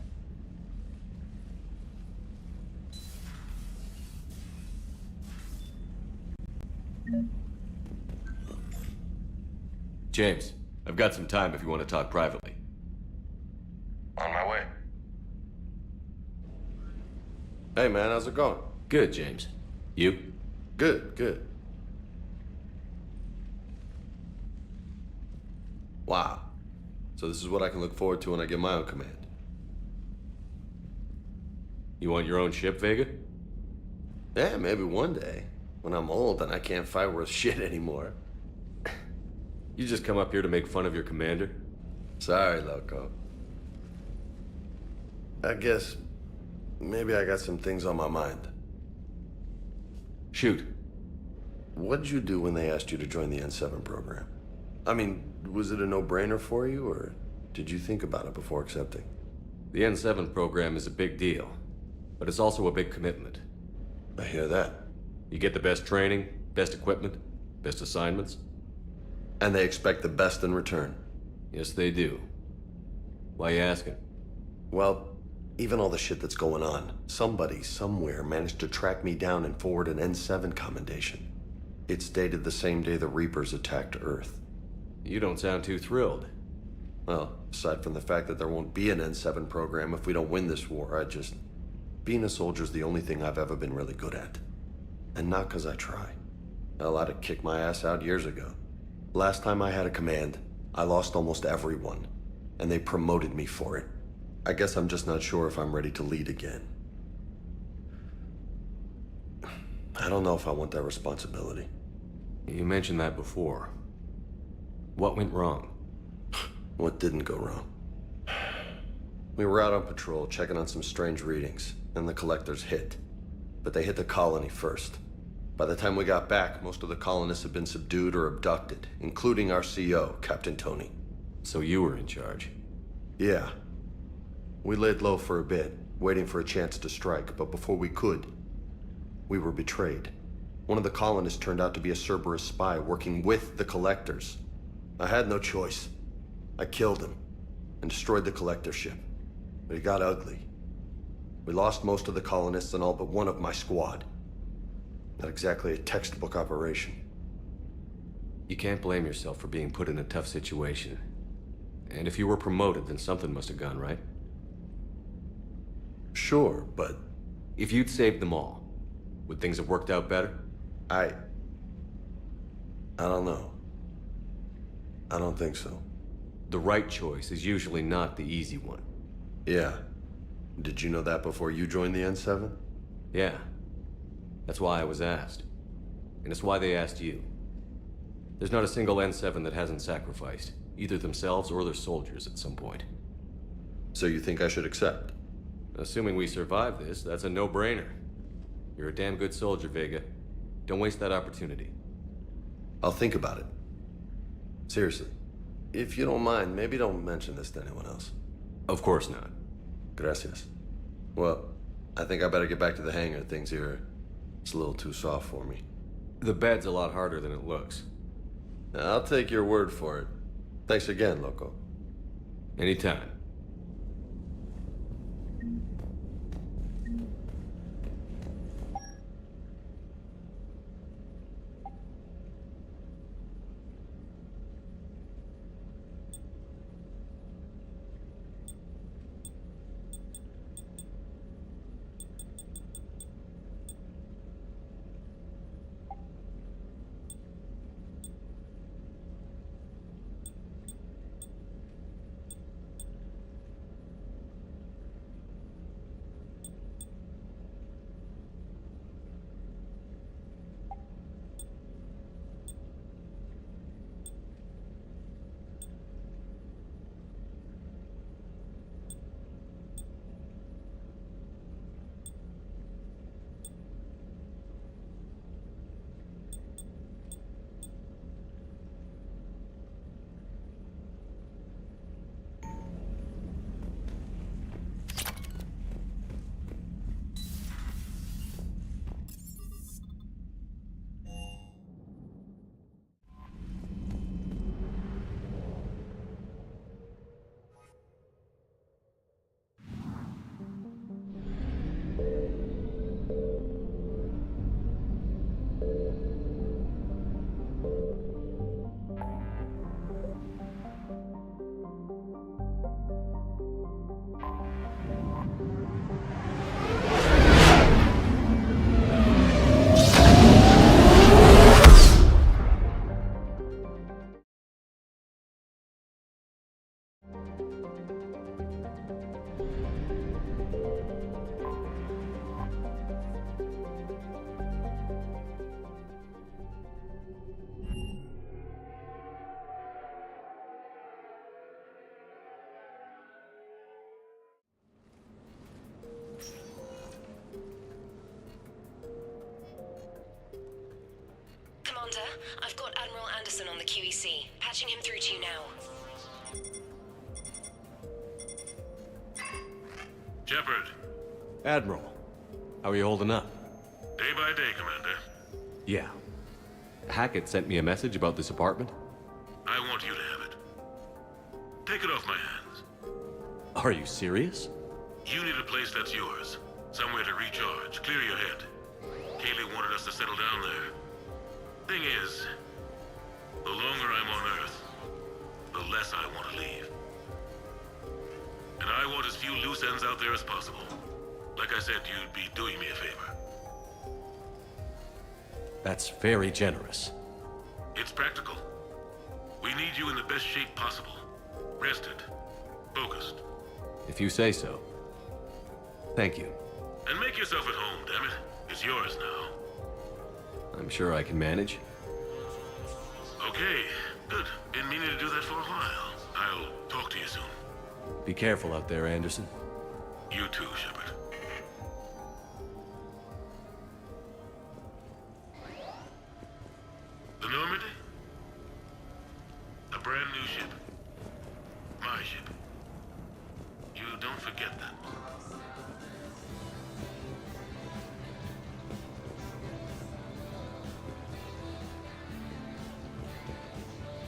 James, I've got some time if you want to talk privately. On my way. Hey man, how's it going? Good, James. You? Good, good. Wow. So this is what I can look forward to when I get my own command. You want your own ship, Vega? Yeah, maybe one day. When I'm old and I can't fight worth shit anymore. You just come up here to make fun of your commander? Sorry, Loco. I guess maybe I got some things on my mind. Shoot. What'd you do when they asked you to join the N7 program? I mean, was it a no-brainer for you, or did you think about it before accepting? The N7 program is a big deal, but it's also a big commitment. I hear that. You get the best training, best equipment, best assignments. And they expect the best in return. Yes, they do. Why you asking? Well, even all the shit that's going on, somebody, somewhere, managed to track me down and forward an N7 commendation. It's dated the same day the Reapers attacked Earth. You don't sound too thrilled. Well, aside from the fact that there won't be an N7 program if we don't win this war, being a soldier's the only thing I've ever been really good at. And not 'cause I try. Hell, I'd have kicked my ass out years ago. Last time I had a command, I lost almost everyone, and they promoted me for it. I guess I'm just not sure if I'm ready to lead again. I don't know if I want that responsibility. You mentioned that before. What went wrong? What didn't go wrong? We were out on patrol, checking on some strange readings, and the collectors hit. But they hit the colony first. By the time we got back, most of the colonists had been subdued or abducted, including our CO, Captain Tony. So you were in charge? Yeah. We laid low for a bit, waiting for a chance to strike, but before we could, we were betrayed. One of the colonists turned out to be a Cerberus spy working with the collectors. I had no choice. I killed him and destroyed the collector ship. But it got ugly. We lost most of the colonists and all but one of my squad. Not exactly a textbook operation. You can't blame yourself for being put in a tough situation. And if you were promoted, then something must have gone right. Sure, but... If you'd saved them all, would things have worked out better? I don't know. I don't think so. The right choice is usually not the easy one. Yeah. Did you know that before you joined the N7? Yeah. That's why I was asked. And it's why they asked you. There's not a single N7 that hasn't sacrificed, either themselves or their soldiers at some point. So you think I should accept? Assuming we survive this, that's a no-brainer. You're a damn good soldier, Vega. Don't waste that opportunity. I'll think about it. Seriously. If you don't mind, maybe don't mention this to anyone else. Of course not. Gracias. Well, I think I better get back to the hangar. Things here, it's a little too soft for me. The bed's a lot harder than it looks. I'll take your word for it. Thanks again, Loco. Anytime. Commander, I've got Admiral Anderson on the QEC. Patching him through to you now. Shepard. Admiral, how are you holding up? Day by day, Commander. Yeah. Hackett sent me a message about this apartment. I want you to have it. Take it off my hands. Are you serious? You need a place that's yours. Somewhere to recharge, clear your head. Kaylee wanted us to settle down there. Thing is, the longer I'm on Earth, the less I want to leave. And I want as few loose ends out there as possible. Like I said, you'd be doing me a favor. That's very generous. It's practical. We need you in the best shape possible. Rested. Focused. If you say so. Thank you. And make yourself at home, damn it. It's yours now. I'm sure I can manage. Okay, good. Been meaning to do that for a while. I'll talk to you soon. Be careful out there, Anderson. You too, Shepard. The Normandy? A brand new ship. My ship. You don't forget that.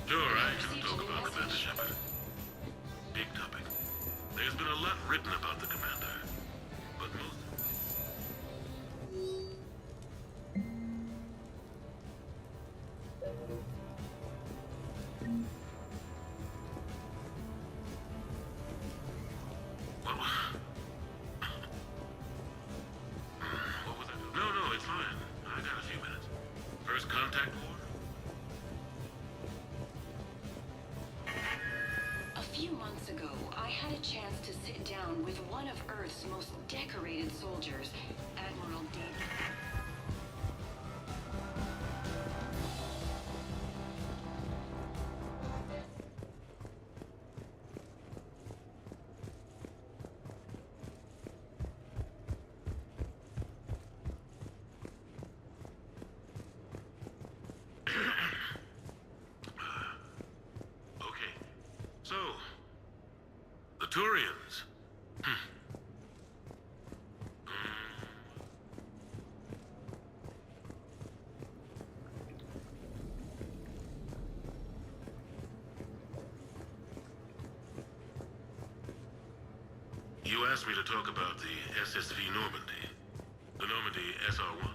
Sure, I can talk about Commander Shepard. Big topic. There's been a lot written about the Commander, but most... What was that? No, it's fine. I got a few minutes. First contact war? A few months ago, I had a chance to sit down with one of Earth's most decorated soldiers, Admiral D. Okay. So, the Turians. You asked me to talk about the SSV Normandy. The Normandy SR-1.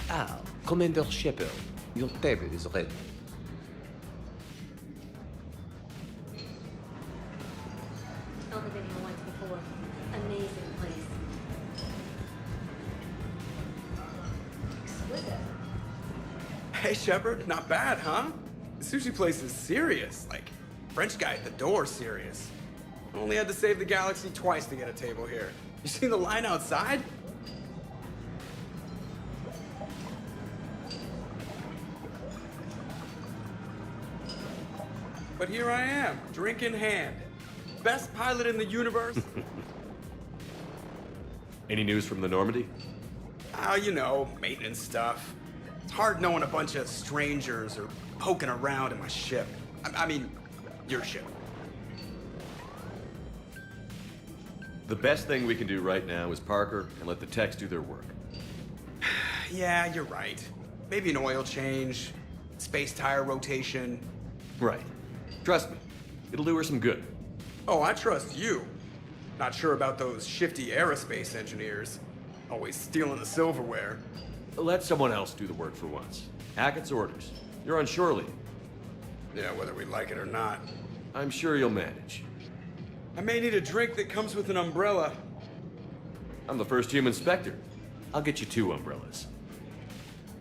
Ah, Commander Shepard, your table is ready. Only been here once before. Amazing place. Exquisite. Hey, Shepard, not bad, huh? The sushi place is serious. Like, French guy at the door serious. Only had to save the galaxy twice to get a table here. You seen the line outside? But here I am, drink in hand. Best pilot in the universe. Any news from the Normandy? Oh, you know, maintenance stuff. It's hard knowing a bunch of strangers are poking around in my ship. I mean, your ship. The best thing we can do right now is park her and let the techs do their work. Yeah, you're right. Maybe an oil change, space tire rotation. Right. Trust me, it'll do her some good. Oh, I trust you. Not sure about those shifty aerospace engineers. Always stealing the silverware. Let someone else do the work for once. Hackett's orders. You're on shore leave. Yeah, whether we like it or not. I'm sure you'll manage. I may need a drink that comes with an umbrella. I'm the first human Spectre. I'll get you 2 umbrellas.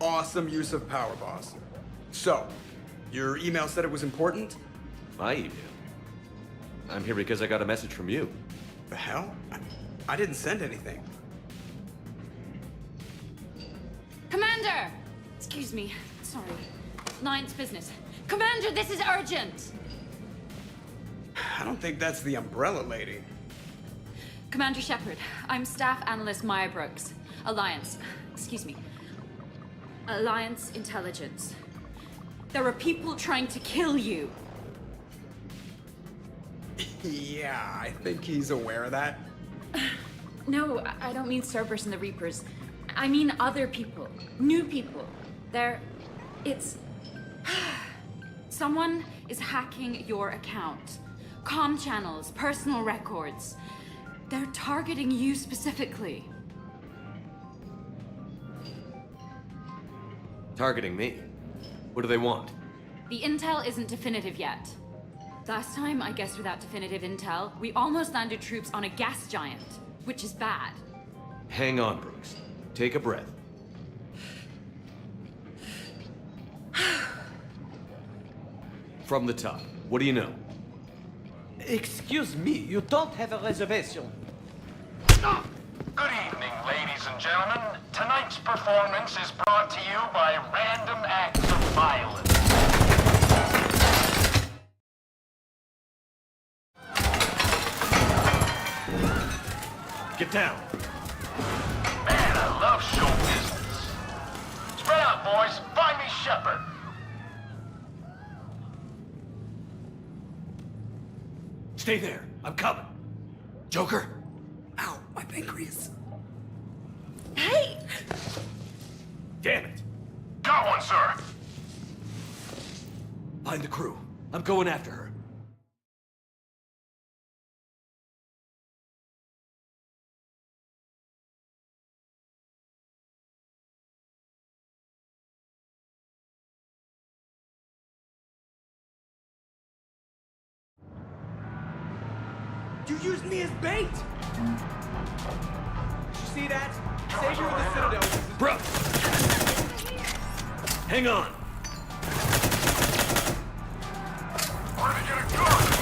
Awesome use of power, boss. So, your email said it was important? My email? I'm here because I got a message from you. The hell? I didn't send anything. Commander! Excuse me. Sorry. Alliance business. Commander, this is urgent! I don't think that's the umbrella lady. Commander Shepard, I'm Staff Analyst Maya Brooks. Alliance. Excuse me. Alliance Intelligence. There are people trying to kill you. Yeah, I think he's aware of that. No, I don't mean Cerberus and the Reapers. I mean other people. New people. It's... Someone is hacking your account. Comm channels, personal records. They're targeting you specifically. Targeting me? What do they want? The intel isn't definitive yet. Last time, I guess without definitive intel, we almost landed troops on a gas giant, which is bad. Hang on, Brooks. Take a breath. From the top, what do you know? Excuse me, you don't have a reservation. Good evening, ladies and gentlemen. Tonight's performance is brought to you by Random Acts of Violence. Get down. Man, I love show business. Spread out, boys. Find me Shepard. Stay there. I'm coming. Joker? Ow, my pancreas. Hey! Damn it. Got one, sir. Find the crew. I'm going after her. You used me as bait! Did you see that? Savior of the Citadel. Bro! Hang on! Where to get a gun?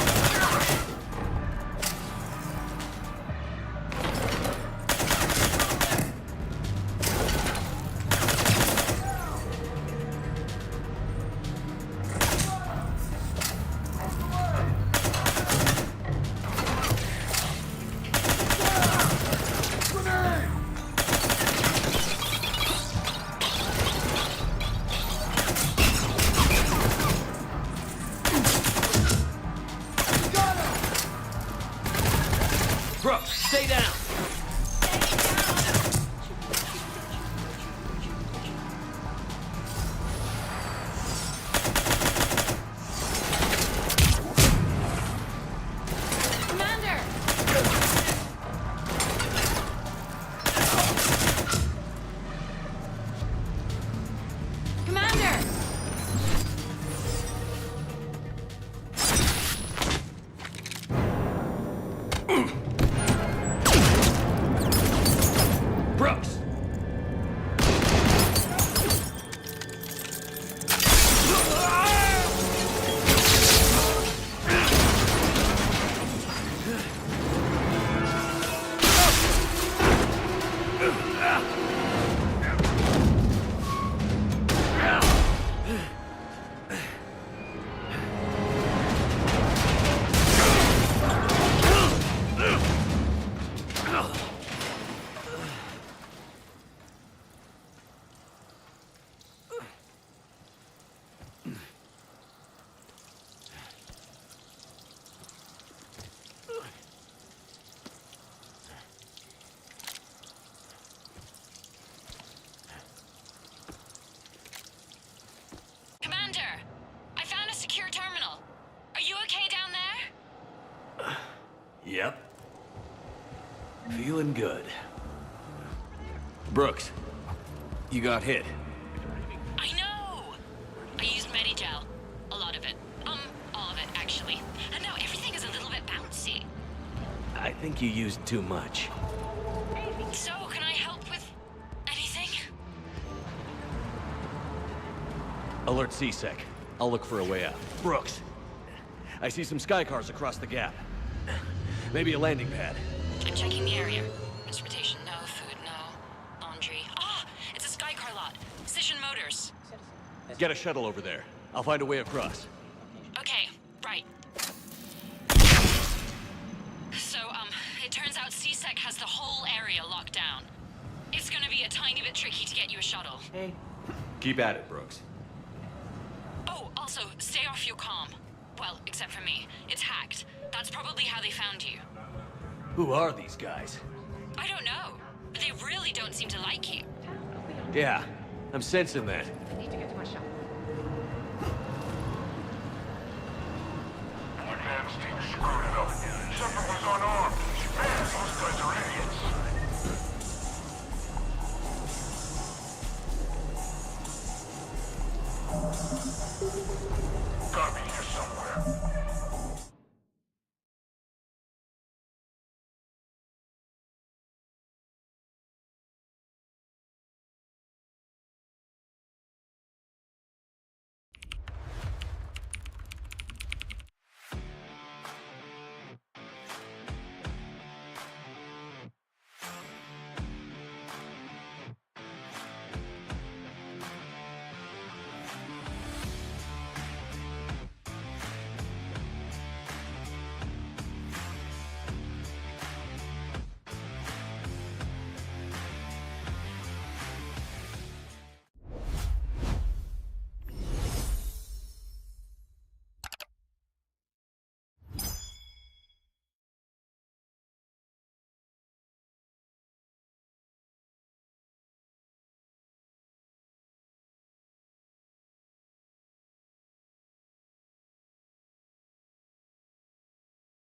Feeling good. Brooks, you got hit. I know! I used Medigel. A lot of it. All of it, actually. And now everything is a little bit bouncy. I think you used too much. So, can I help with anything? Alert C-Sec. I'll look for a way out. Brooks, I see some sky cars across the gap. Maybe a landing pad. I'm checking the area. Transportation, no. Food, no. Laundry. Ah! It's a sky car lot. Cision Motors. Get a shuttle over there. I'll find a way across. Okay, right. So, it turns out C-Sec has the whole area locked down. It's gonna be a tiny bit tricky to get you a shuttle. Hey. Keep at it, Brooks. Oh, also, stay off your comm. Well, except for me. It's hacked. That's probably how they found you. Who are these guys? I don't know. They really don't seem to like you. Yeah, I'm sensing that. I need to get to my shop. Your dad's team screwed it up. Shepard was unarmed. Man, those guys are idiots. Gotta be here somewhere.